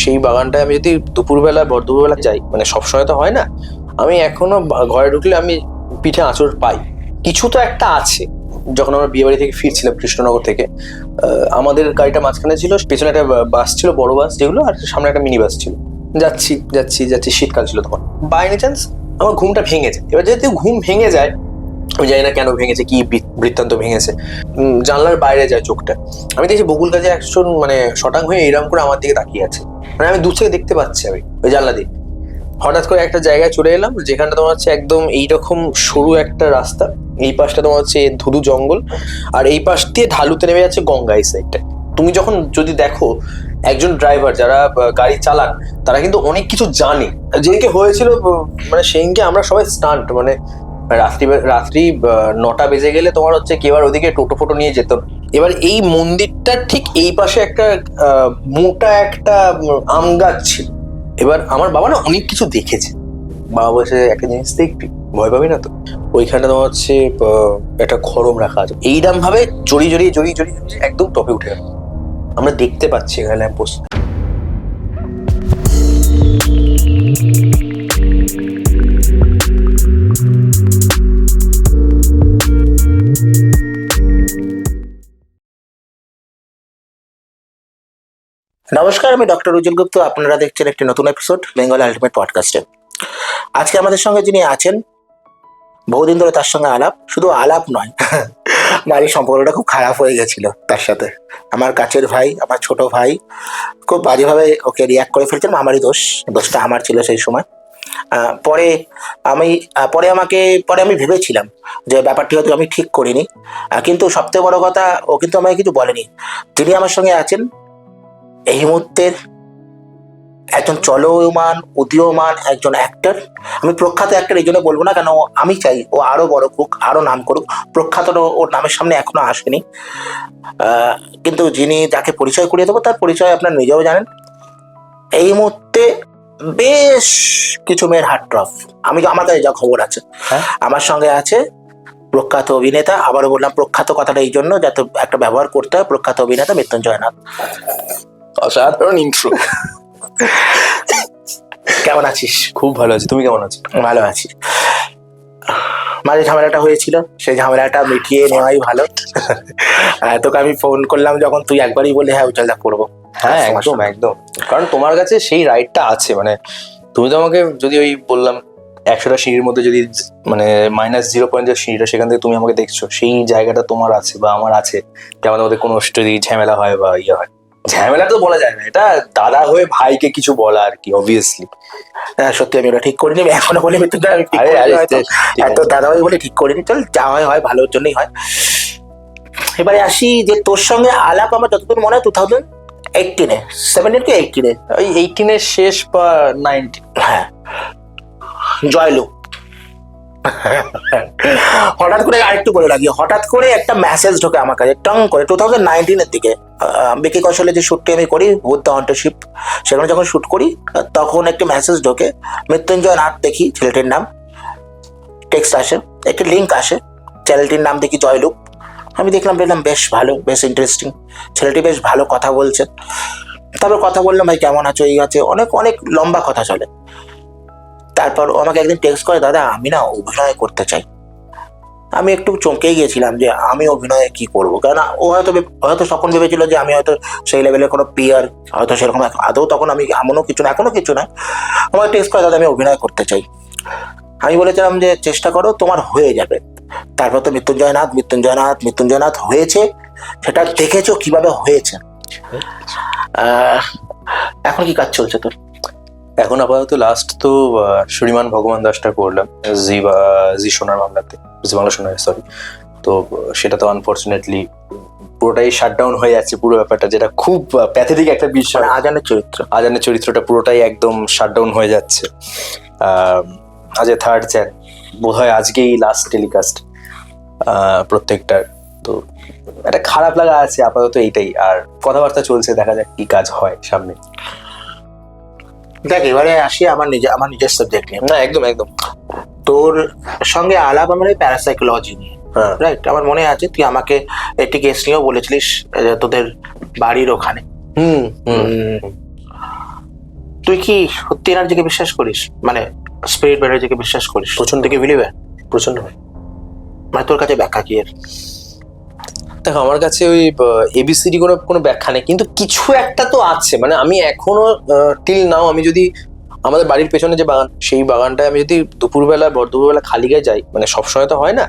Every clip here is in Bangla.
সেই বাগানটায় আমি যদি দুপুরবেলা যাই, মানে সবসময় তো হয় না, আমি এখনো ঘরে ঢুকলে আমি পিঠে আঁচড় পাই। কিছু তো একটা আছে। যখন আমরা বিয়ে বাড়ি থেকে ফিরছিলাম কৃষ্ণনগর থেকে, আমাদের গাড়িটা মাঝখানে ছিল, পেছনে একটা বাস ছিল, বড় বাস যেগুলো, আর সামনে একটা মিনি বাস ছিল। যাচ্ছি যাচ্ছি যাচ্ছি, শীতকাল ছিল তখন। বাই এনি চান্স আমার ঘুমটা ভেঙে যায়। এবার যেহেতু ঘুম ভেঙে যায়, আমি জানি না কেন ভেঙেছে, কি বৃত্তান্ত ভেঙেছে, জানলার বাইরে যায় চোখটা। আমি দেখছি বকুল গাছে একজন মানে শটাং হয়ে এরকম করে আমার দিকে তাকিয়ে আছে। মানে আমি দূর থেকে দেখতে পাচ্ছি আমি ওই জানলা দিয়ে। হঠাৎ করে একটা জায়গায় চলে এলাম যেখানটা তোমার হচ্ছে একদম এইরকম সরু একটা রাস্তা, এই পাশটা তোমার হচ্ছে ধুধু জঙ্গল, আর এই পাশ দিয়ে ঢালুতে নেমে যাচ্ছে গঙ্গা এই সাইডটা। তুমি যখন যদি দেখো, একজন ড্রাইভার যারা গাড়ি চালান তারা কিন্তু অনেক কিছু জানে। যেদিনকে হয়েছিল মানে সেদিনকে আমরা সবাই স্টান্ট, মানে রাত্রি 9টা বেজে গেলে তোমার হচ্ছে কেউ আর ওদিকে টোটো ফোটো নিয়ে যেত না। এবার এই মন্দিরটার ঠিক এই পাশে একটা মোটা একটা আম গাছ ছিল। এবার আমার বাবা না অনেক কিছু দেখেছে। বাবা বসে একটা জিনিস দেখবি, ভয় পাবি না তো? ওইখানটা তোমার হচ্ছে একটা খড়ম রাখা আছে, এইরকম ভাবে জড়িয়ে জড়িয়ে জড়িয়ে জড়িয়ে একদম টপে উঠে গেল। আমরা দেখতে পাচ্ছি এখানে ল্যাম্পপোস্ট। নমস্কার, আমি ডক্টর উজ্জ্বল গুপ্ত। আপনারা দেখছেন একটি নতুন এপিসোড বেঙ্গল আলটিমেট পডকাস্টে। আজকে আমাদের সঙ্গে যিনি আছেন, বহুদিন ধরে তার সঙ্গে আলাপ, শুধু আলাপ নয়, আমার এই সম্পর্কটা খুব খারাপ হয়ে গেছিল তার সাথে। আমার কাছের ভাই, আমার ছোট ভাই, খুব বাজেভাবে ওকে রিয়াক্ট করে ফেলছিলাম। আমারই দোষটা আমার ছিল সেই সময়। পরে আমি ভেবেছিলাম যে ব্যাপারটি হয়তো আমি ঠিক করিনি, কিন্তু সবথেকে বড় কথা, ও কিন্তু আমাকে কিছু বলেনি। যিনি আমার সঙ্গে আছেন এই মুহূর্তের একজন চলমান উদীয়মান একজন অ্যাক্টর। আমি প্রখ্যাত অ্যাক্টর এই জন্য বলবো না, কেন আমি চাই ও আরো বড় হোক, আরো নাম করুক। প্রখ্যাতটা ওর নামের সামনে এখনো আসেনি, কিন্তু যাকে পরিচয় করিয়ে দেবো তার পরিচয় আপনার নিজেও জানেন। এই মুহূর্তে বেশ কিছু মেয়ের হার্ট ড্রপ, আমার কাছে যা খবর আছে। আমার সঙ্গে আছে প্রখ্যাত অভিনেতা, আবারও বললাম প্রখ্যাত কথাটা এই জন্য যাতে একটা ব্যবহার করতে হয়, প্রখ্যাত অভিনেতা মৃত্যুঞ্জয় নাথ। অসাধারণ ইন্ট্রো। কেমন আছিস? খুব ভালো আছি, তুমি কেমন আছো? ভালো আছি। মাঝে ঝামেলাটা হয়েছিল, সেই ঝামেলাটা মিটিয়ে নেওয়াই ভালো। তোকে আমি ফোন করলাম যখন, তুই একবারই বলে হ্যাঁ উজ্জ্বলদা করবো। হ্যাঁ একদম একদম, কারণ তোমার কাছে সেই রাইটটা আছে। মানে তুমি তো আমাকে যদি ওই বললাম 100টা সিঁড়ির মধ্যে যদি মানে -0.0 যে সিঁড়িটা, সেখান থেকে তুমি আমাকে দেখছো, সেই জায়গাটা তোমার আছে বা আমার আছে যে আমাদের মধ্যে কোনো যদি ঝামেলা হয় বা ইয়ে হয়। ঝামেলা তো বলা যায় না, এটা দাদা হয়ে ভাইকে কিছু বলা আর কি, অবভিয়াসলি। হ্যাঁ সত্যি আমি ওটা ঠিক করিনি, আমি এখনো বলি মৃত্যুঞ্জয় আমি এত দাদা ভাই বলে ঠিক করিনি। চল যা হয় ভালোর জন্যই হয়। এবারে আসি যে তোর সঙ্গে আলাপ আমার যতদূর মনে হয় 2018-এ, 17 কি 18-এ, ওই 18-এর শেষ বা 19। হ্যাঁ, জয়লু। হঠাৎ করে আরেকটু বলে রাখি, হঠাৎ করে একটা মেসেজ ঢোকে আমার কাছে টং করে 2019-এর দিকে। বিকি কৌশলের যে শ্যুটটি আমি করি, উইথ দ্য অন্টারশিপ, সেখানে যখন শ্যুট করি তখন একটা মেসেজ ঢোকে, মৃত্যুঞ্জয় নাথ দেখি ছেলেটির নাম, টেক্সট আসে, একটা লিঙ্ক আসে, চ্যানেলটির নাম দেখি জয়লুপ। আমি দেখলাম বেশ ভালো, বেশ ইন্টারেস্টিং, ছেলেটি বেশ ভালো কথা বলছে। তারপর কথা বললাম, ভাই কেমন আছো, এই আছে, অনেক অনেক লম্বা কথা চলে। তারপর ও আমাকে একদিন টেক্সট করে, দাদা আমি না অভিনয় করতে চাই। আমি একটু চমকেই গিয়েছিলাম যে আমি অভিনয়ে কি করবো, কেননা ও হয়তো তখন ভেবেছিল যে আমি হয়তো সেই লেভেলের কোনো পিয়ার, হয়তো সেরকম আদৌ তখন আমি এমনও কিছু না, এখনো কিছু না। আমাকে টেক্সট করে, দাদা আমি অভিনয় করতে চাই। আমি বলেছিলাম যে চেষ্টা করো, তোমার হয়ে যাবে। তারপর তো মৃত্যুঞ্জয় নাথ হয়েছে, সেটা দেখেছো কিভাবে হয়েছে। এখন কি কাজ চলছে তোর? এখন আপাতত লাস্ট তো শ্রীমান ভগবান দাসটা করলাম জি সোনার বাংলাতে, জি বাংলা সোনার, সরি। তো সেটা তো আনফর্চুনেটলি পুরোটাই শাটডাউন হয়ে যাচ্ছে, পুরো ব্যাপারটা, যেটা খুব প্যাথেটিক একটা বিষয়। আজানের চরিত্রটা পুরোটাই একদম শাটডাউন হয়ে যাচ্ছে। আজ 3rd Jan, বোধ হয় আজকেই লাস্ট টেলিকাস্ট প্রত্যেকটার। তো একটা খারাপ লাগা আছে আপাতত, এইটাই। আর কথাবার্তা চলছে, দেখা যাক কি কাজ হয় সামনে। দেখ, এবারে আসি আমার নিজের সাবজেক্ট নিয়ে। না একদম একদম, তোর সঙ্গে আলাপ আমার প্যারাসাইকোলজি নিয়ে, রাইট? আমার মনে আছে তুই আমাকে একটি কেস নিয়েও বলেছিলিস, তোদের বাড়ির ওখানে। তুই কি সত্যি এনার্জিকে বিশ্বাস করিস, মানে স্পিরিট এনার্জিকে বিশ্বাস করিস? প্রচন্ড থেকে বিলিভে, প্রচন্ড হয়। মানে তোর কাছে ব্যাখ্যা কি এর? দেখো আমার কাছে ওই এবিসিডি কোনো কোনো ব্যাখ্যা নেই, কিন্তু কিছু একটা তো আছে। মানে আমি এখনো টিল নাও আমি যদি আমাদের বাড়ির পেছনে যে বাগান, সেই বাগানটায় আমি যদি দুপুরবেলা খালি গায়ে যাই, মানে সবসময় তো হয় না,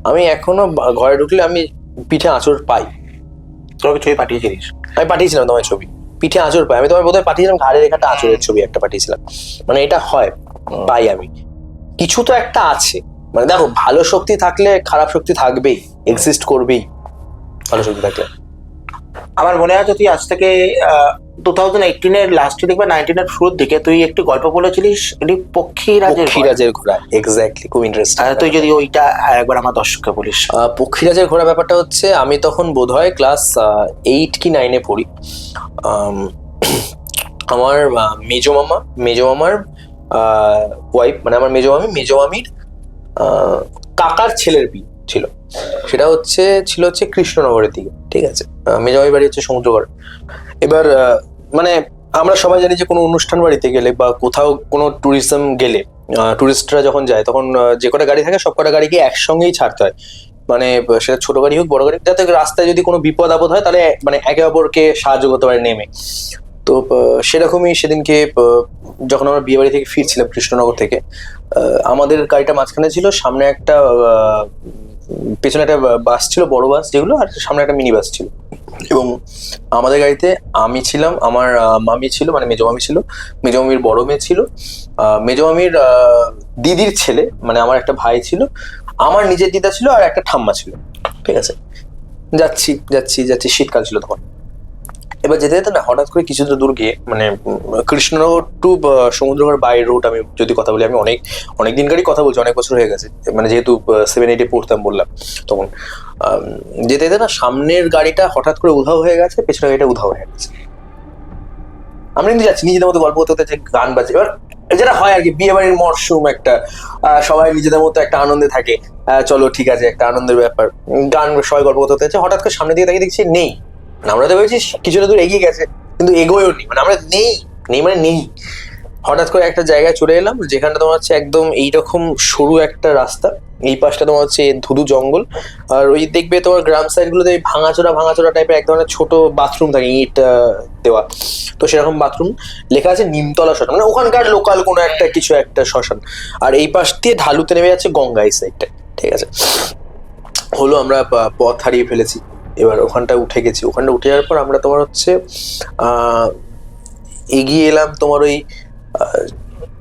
আমি এখনো ঘরে ঢুকলে আমি পিঠে আঁচড় পাই। তোকে ছবি পাঠিয়েছিলিস? আমি পাঠিয়েছিলাম তোমার ছবি, পিঠে আঁচড় পাই। আমি তোমার বোধহয় পাঠিয়েছিলাম ঘাড়ে রেখাটা আঁচড়ের ছবি একটা পাঠিয়েছিলাম। মানে এটা হয়, পাই আমি। কিছু তো একটা আছে। মানে দেখো, ভালো শক্তি থাকলে খারাপ শক্তি থাকবেই, এক্সিস্ট করবেই ভালো শক্তি থাকলে। আমার মনে আছে তুই আজ থেকে 2018-এর লাস্টে দিকে বা 19-এর শুরুর দিকে তুই একটি গল্প বলেছিলিস, এটি পক্ষীরাজের ঘোড়া। এক্স্যাক্টলি, খুব ইন্টারেস্টিং। তুই যদি ওইটা একবার আমার দর্শককে বলিস। পক্ষীরাজের ঘোড়া ব্যাপারটা হচ্ছে, আমি তখন বোধহয় ক্লাস 8 কি 9-এ পড়ি। আমার মেজো মামার ওয়াইফ, মানে আমার মেজো মামির কাকার ছেলের বিয়ে ছিল। সেটা ছিল কৃষ্ণনগরের দিকে, ঠিক আছে। মেজো মামির বাড়ি হচ্ছে সমুদ্রগড়। এবার মানে আমরা সবাই জানি যে কোনো অনুষ্ঠান বাড়িতে গেলে বা কোথাও কোনো ট্যুরিজম গেলে, টুরিস্টরা যখন যায় তখন যে কটা গাড়ি থাকে সব কটা গাড়িকে একসঙ্গেই ছাড়তে হয়। মানে সেটা ছোট গাড়ি হোক বড় গাড়ি, যাতে রাস্তায় যদি কোনো বিপদ আপদ হয় তাহলে মানে একে অপরকে সাহায্য করতে পারে নেমে। তো সেরকমই সেদিনকে যখন আমরা বিয়ে বাড়ি থেকে ফিরছিলাম কৃষ্ণনগর থেকে, আমাদের গাড়িটা মাঝখানে ছিল, সামনে একটা পেছনে একটা বাস ছিল, বড় বাস যেগুলো, আর সামনে একটা মিনি বাস ছিল। এবং আমাদের গাড়িতে আমি ছিলাম, আমার মামি ছিল, মানে মেজো মামি ছিল, মেজো মামির বড় মেয়ে ছিল, মেজো মামির দিদির ছেলে, মানে আমার একটা ভাই ছিল, আমার নিজের দিদা ছিল, আর একটা ঠাম্মা ছিল। ঠিক আছে, যাচ্ছি, শীতকাল ছিল তখন। এবার যেতে যেতে না হঠাৎ করে কিছুটা দূর গিয়ে, মানে Krishnanagar to Samudragarh by road আমি যদি কথা বলি, আমি অনেক দিনকারই কথা বলছি, অনেক বছর হয়ে গেছে, মানে যেহেতু 7-8-এ পড়তাম বললাম তখন। যেতে যেতে না সামনের গাড়িটা হঠাৎ করে উধাও হয়ে গেছে, পেছনের গাড়িটা উধাও হয়ে গেছে। আমরা কিন্তু যাচ্ছি নিজেদের মতো গল্প করতে, গান বাজছে। এবার যেটা হয় আর কি, বিয়ে বাড়ির মরশুম একটা, সবাই নিজেদের মতো একটা আনন্দে থাকে, চলো ঠিক আছে, একটা আনন্দের ব্যাপার, গান সবাই গল্প করতে হচ্ছে। হঠাৎ করে সামনে দিকে তাকিয়ে দেখছি নেই। আমরা তো ভেবেছি কিছুটা দূর এগিয়ে গেছে, কিন্তু এগোয়ও নি, মানে আমরা নেই। হঠাৎ করে একটা জায়গায় চলে এলাম যেখানে তোমার হচ্ছে একদম এইরকম সরু একটা রাস্তা, এই পাশটা তোমার হচ্ছে ধুধু জঙ্গল, আর ওই দেখবে তোমার গ্রাম সাইড গুলোতে ভাঙাচোরা টাইপের এক ধরনের ছোট বাথরুম থাকে, ইট দেওয়া। তো সেরকম বাথরুম, লেখা আছে নিমতলা শ্মশান, মানে ওখানকার লোকাল কোনো একটা কিছু একটা শ্মশান। আর এই পাশ দিয়ে ঢালুতে নেমে যাচ্ছে গঙ্গা এই সাইডটা। ঠিক আছে, হলো আমরা পথ হারিয়ে ফেলেছি। এবার ওখানটা উঠে গেছি, ওখানটা উঠে যাওয়ার পর আমরা তোমার হচ্ছে এগিয়ে এলাম তোমার ওই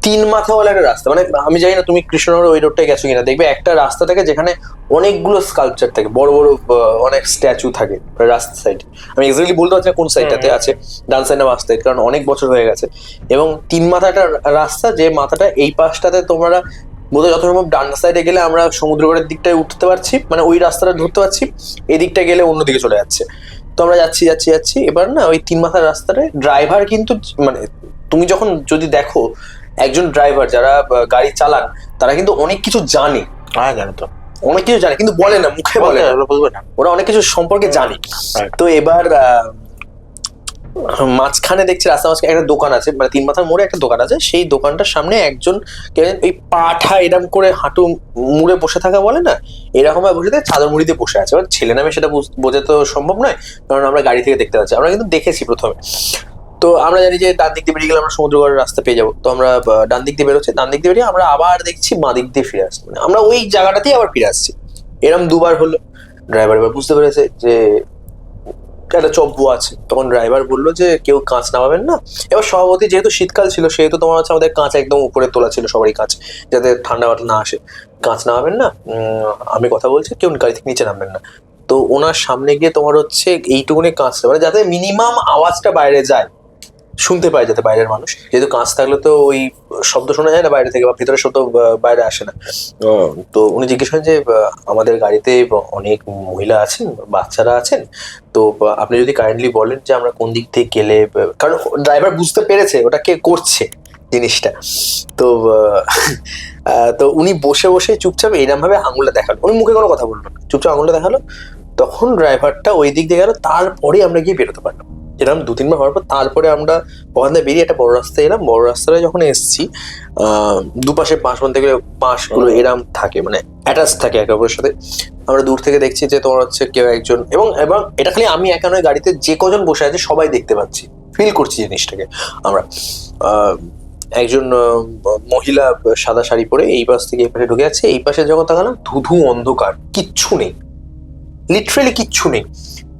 3 মাথাওয়ালা একটা রাস্তা। মানে আমি জানি না তুমি কৃষ্ণনগর ওই রোডটায় গেছো কিনা, দেখবে একটা রাস্তা থাকে যেখানে অনেকগুলো স্কাল্পচার থাকে, বড় অনেক স্ট্যাচু থাকে রাস্তা সাইডে। আমি এক্স্যাক্টলি বলতে পারছি না কোন সাইডটাতে আছে, ডান সাইড না বাম সাইড, কারণ অনেক বছর হয়ে গেছে। এবং 3 মাথা একটা রাস্তা, যে মাথাটা এই পাশটাতে তোমরা বোধহয় যত সম্ভব ডান সাইডে গেলে আমরা সমুদ্রগড়ের দিকটায় উঠতে পারছি, মানে ওই রাস্তাটা ধরতে পারছি, এই দিকটা গেলে অন্যদিকে চলে যাচ্ছে। তো আমরা যাচ্ছি। এবার না ওই 3 মাথার রাস্তাটায় ড্রাইভার কিন্তু, মানে তুমি যখন যদি দেখো একজন ড্রাইভার যারা গাড়ি চালান তারা কিন্তু অনেক কিছু জানে। হ্যাঁ জানো তো, অনেক কিছু জানে, কিন্তু বলে না, মুখে বলে না, ওরা অনেক কিছু সম্পর্কে জানে। তো এবার মাঝখানে দেখছি রাস্তা মাঝখানে একটা দোকান আছে, মানে 3 মাথার মোড়ে একটা দোকান আছে, সেই দোকানটার সামনে একজন ওই পাঠা এরকম করে হাঁটু মুড়ে বসে থাকা বলে না, এরকম ভাবে বসে থাকে, চাদর মুড়িতে বসে আছে। এবার ছেলে নামে সেটা বোঝা তো সম্ভব নয়, কারণ আমরা গাড়ি থেকে দেখতে পাচ্ছি, আমরা কিন্তু দেখেছি প্রথমে। তো আমরা জানি যে ডান দিক দিয়ে বেরিয়ে গেলে আমরা সমুদ্রগড়ের রাস্তা পেয়ে যাবো। তো আমরা ডান দিক দিয়ে বেরোচ্ছি, ডান দিক দিয়ে বেরিয়ে আমরা আবার দেখছি বাঁ দিক দিয়ে ফিরে আসছি, মানে আমরা ওই জায়গাটাতেই আবার ফিরে আসছি। এরকম 2বার হলো। ড্রাইভার এবার বুঝতে পেরেছে যে একটা চব্বু আছে, তখন ড্রাইভার বললো যে কেউ কাঁচ নামাবেন না। এবার সভাপতি যেহেতু শীতকাল ছিল, সেহেতু তোমার হচ্ছে আমাদের কাঁচ একদম উপরে তোলা ছিল, সবারই কাঁচ, যাতে ঠান্ডা বাটা না আসে। কাঁচ নামাবেন না, আমি কথা বলছি, কেউ গাড়ি থেকে নিচে নামবেন না। তো ওনার সামনে গিয়ে তোমার হচ্ছে এইটুকুনি কাঁচটা, মানে যাতে মিনিমাম আওয়াজটা বাইরে যায়, শুনতে পায় যাতে বাইরের মানুষ, যেহেতু কাঁচ থাকলে তো ওই শব্দ শোনা যায় না বাইরে থেকে, বা ভিতরে শব্দ বাইরে আসে না। তো উনি জিজ্ঞেস করেন যে আমাদের গাড়িতে অনেক মহিলা আছেন, বাচ্চারা আছেন, তো আপনি যদি কাইন্ডলি বলেন যে আমরা কোন দিক থেকে গেলে, কারণ ড্রাইভার বুঝতে পেরেছে ওটা কে করছে জিনিসটা। তো তো উনি বসে চুপচাপ এরকম ভাবে আঙুলটা দেখালো, উনি মুখে কোনো কথা বললো না, চুপচাপ আঙুলটা দেখালো। তখন ড্রাইভারটা ওই দিক দিয়ে গেল, তারপরে আমরা গিয়ে বেরোতে পারলাম। এরকম 2-3 বার হওয়ার পর তারপরে আমরা ওখান থেকে বেরিয়ে একটা বড় রাস্তায় এলাম। বড় রাস্তায় যখন এসেছি, দুপাশে বাঁশ বলতে গেলে বাঁশগুলো এরম থাকে, মানে অ্যাটাচ থাকে একে অপরের সাথে। আমরা দূর থেকে দেখছি যে তোমার হচ্ছে কেউ একজন, এবং এবং এটা খালি আমি একা নয়, গাড়িতে যে কজন বসে আছে সবাই দেখতে পাচ্ছি, ফিল করছি জিনিসটাকে আমরা। একজন মহিলা সাদা শাড়ি পরে এই পাশ থেকে এই পাশে ঢুকে যাচ্ছে। এই পাশে যখন তাকালাম ধুধু অন্ধকার, কিচ্ছু নেই, লিটারেলি কিচ্ছু নেই।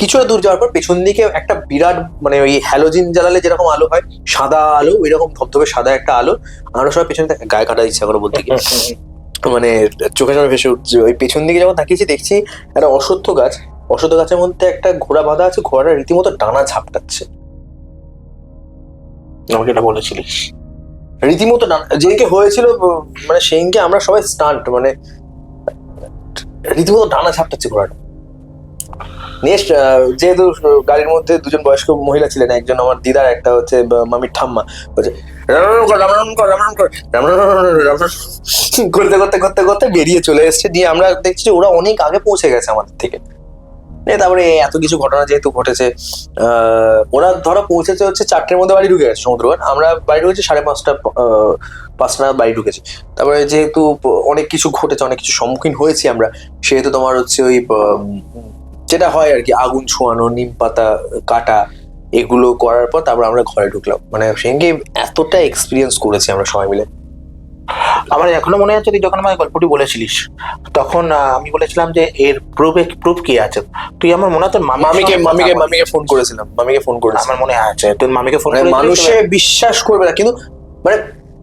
কিছুটা দূর যাওয়ার পর পেছন দিকে একটা বিরাট, মানে ওই হ্যালোজিন জ্বালালে যেরকম আলো হয়, সাদা আলো, ওই রকম ধবধবে সাদা একটা আলো। আমরা সবাই পেছনে গায়ে কাটা ইচ্ছা করে বলতে গিয়ে, মানে চোখে সামনে ভেসে উঠছে। ওই পেছন দিকে যখন তাকিয়েছি দেখছি একটা অশ্বত্থ গাছ, অশ্বত্থ গাছের মধ্যে একটা ঘোড়া বাঁধা আছে, ঘোড়াটা রীতিমতো ডানা ঝাপটাচ্ছে। আমাকে এটা বলেছিলিস। রীতিমতো যেদিকে হয়েছিল, মানে সেদিনকে আমরা সবাই স্টান্ট, মানে রীতিমতো ডানা ঝাপটাচ্ছে ঘোড়াটা। নেক্সট, যেহেতু গাড়ির মধ্যে দুজন বয়স্ক মহিলা ছিলেন, একজন আমার দিদার, একটা হচ্ছে মামির ঠাম্মা, বলছে রাম কর করতে করতে করতে করতে বেরিয়ে চলে এসছে। দিয়ে আমরা দেখছি ওরা অনেক আগে পৌঁছে গেছে আমাদের থেকে। তারপরে এত কিছু ঘটনা যেহেতু ঘটেছে, ওরা ধরো পৌঁছেছে হচ্ছে 4টের মধ্যে বাড়ি ঢুকে গেছে সমুদ্রঘাট, আমরা বাড়ি ঢুকেছি 5:30, 5টা নাগাদ বাড়ি ঢুকেছি। তারপরে যেহেতু অনেক কিছু ঘটেছে, অনেক কিছু সম্মুখীন হয়েছি আমরা, সেহেতু তোমার হচ্ছে ওই যেটা হয় আর কি, আগুন ছোঁয়ানো, নিম পাতা কাটা, এগুলো করার পর তারপর আমরা ঘরে ঢুকলাম। মানে সেখানে এতটা এক্সপিরিয়েন্স করেছি আমরা সবাই মিলে। আমার এখনো মনে আছে তুই যখন আমায় গল্পটি বলেছিলিস, তখন আমি বলেছিলাম যে এর প্রুফ কি আছে। তুই আমার মনে হয় তোর মামিকে ফোন করেছিলাম, আমার মনে আছে তোর মামিকে ফোন মানে করে মানুষে বিশ্বাস করবে না, কিন্তু মানে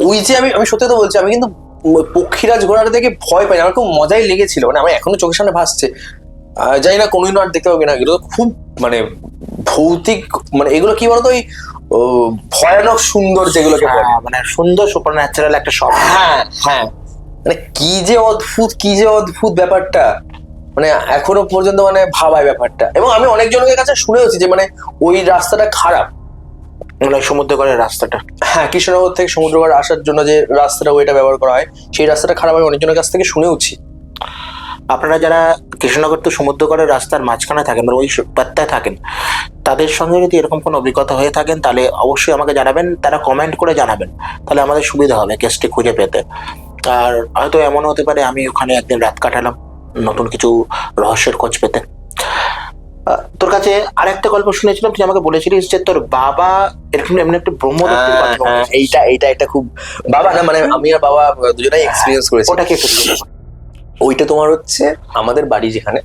ওই যে আমি সত্যি তো বলছি, আমি কিন্তু পক্ষীরাজ ঘোড়াটা দেখে ভয় পাই না, আমার খুব মজাই লেগেছিল। মানে আমার এখনো চোখের সামনে ভাসছে, জানি না কোনোদিনও আর দেখতে পাবো না। এগুলো খুব মানে ভৌতিক, মানে এগুলো কি বলতো, ওই ভয়ানক সুন্দর যেগুলোকে বলে, মানে সুন্দর সুপার ন্যাচারাল একটা শট। হ্যাঁ হ্যাঁ, মানে কি যে অদ্ভুত ব্যাপারটা, মানে এখনো পর্যন্ত মানে ভাবায় ব্যাপারটা। এবং আমি অনেকজনের কাছে শুনেওছি যে মানে ওই রাস্তাটা খারাপ, মানে সমুদ্রগড়ের রাস্তাটা, হ্যাঁ, কৃষ্ণনগর থেকে সমুদ্রগড় আসার জন্য যে রাস্তাটা ওইটা ব্যবহার করা হয়, সেই রাস্তাটা খারাপ, আমি অনেকজনের কাছ থেকে শুনেওছি। আপনারা যারা কৃষ্ণনগর তো সমুদ্রগড়ের রাস্তার মাঝখানে থাকেন, মানে ওই পাত্তায় থাকেন, তাদের সঙ্গে যদি এরকম কোনো অভিজ্ঞতা হয়ে থাকেন তাহলে অবশ্যই আমাকে জানাবেন, তারা কমেন্ট করে জানাবেন, তাহলে আমাদের সুবিধা হবে কেসটি খুঁজে পেতে। আর হয়তো এমন হতে পারে আমি ওখানে একদিন রাত কাটালাম নতুন কিছু রহস্যের খোঁজ পেতে। তোর কাছে আরেকটা গল্প শুনেছিলাম, তুই আমাকে বলেছিলিস যে তোর বাবা এরকম এমনি একটা ব্রহ্মদত্তের কথা বলেছে। এইটা একটা খুব, বাবা না মানে আমি আর বাবা দুজনেই এক্সপিরিয়েন্স করেছি। ওটা কি? ওইটা তোমার হচ্ছে আমাদের বাড়ি যেখানে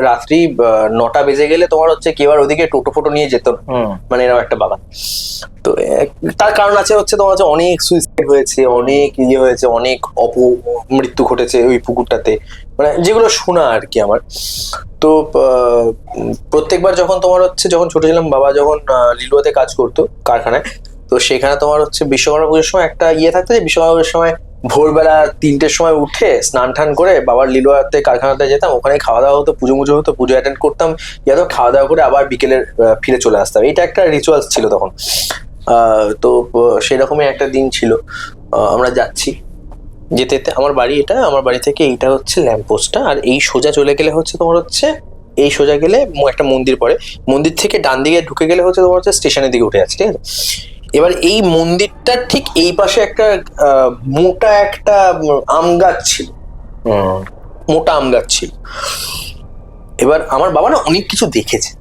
রাত্রি 9টা বেজে গেলে তোমার হচ্ছে কেউ আর ওদিকে টোটো ফোটো নিয়ে যেত না, মানে এরকম একটা বাগান। তো তার কারণ আছে হচ্ছে তোমার হচ্ছে অনেক সুইসাইড হয়েছে, অনেক হয়েছে, অনেক অপমৃত্যু ঘটেছে ওই পুকুরটাতে, মানে যেগুলো শোনা আর কি আমার। তো প্রত্যেকবার যখন তোমার হচ্ছে, যখন ছোট ছিলাম, বাবা যখন লিলুয়াতে কাজ করতো কারখানায়, তো সেখানে তোমার হচ্ছে বিশ্বকর্মা পুজোর সময় একটা থাকতো যে বিশ্বকর্মা পুজোর সময় ভোরবেলা 3টের সময় উঠে স্নান টান করে বাবার লিলুয়াতে কারখানাতে যেতাম, ওখানে খাওয়া দাওয়া হতো, পুজো হতো, পুজো অ্যাটেন্ড করতাম, ইয়াতো খাওয়া দাওয়া করে আবার বিকেলে ফিরে চলে আসতাম। এটা একটা রিচুয়ালস ছিল তখন। তো সেরকমই একটা দিন ছিল, আমরা যাচ্ছি, যেতে যেতে আমার বাড়ি এটা, আমার বাড়ি থেকে এইটা হচ্ছে ল্যাম্পপোস্টটা, আর এই সোজা চলে গেলে হচ্ছে তোমার হচ্ছে, এই সোজা গেলে একটা মন্দির পড়ে, মন্দির থেকে ডান দিকে ঢুকে গেলে হচ্ছে তোমার হচ্ছে স্টেশনের দিকে উঠে যাচ্ছে, ঠিক আছে। এবার এই মন্দিরটার ঠিক এই পাশে একটা মোটা একটা আম গাছ ছিল, মোটা আম গাছ ছিল। এবার আমার বাবা না অনেক কিছু দেখেছে,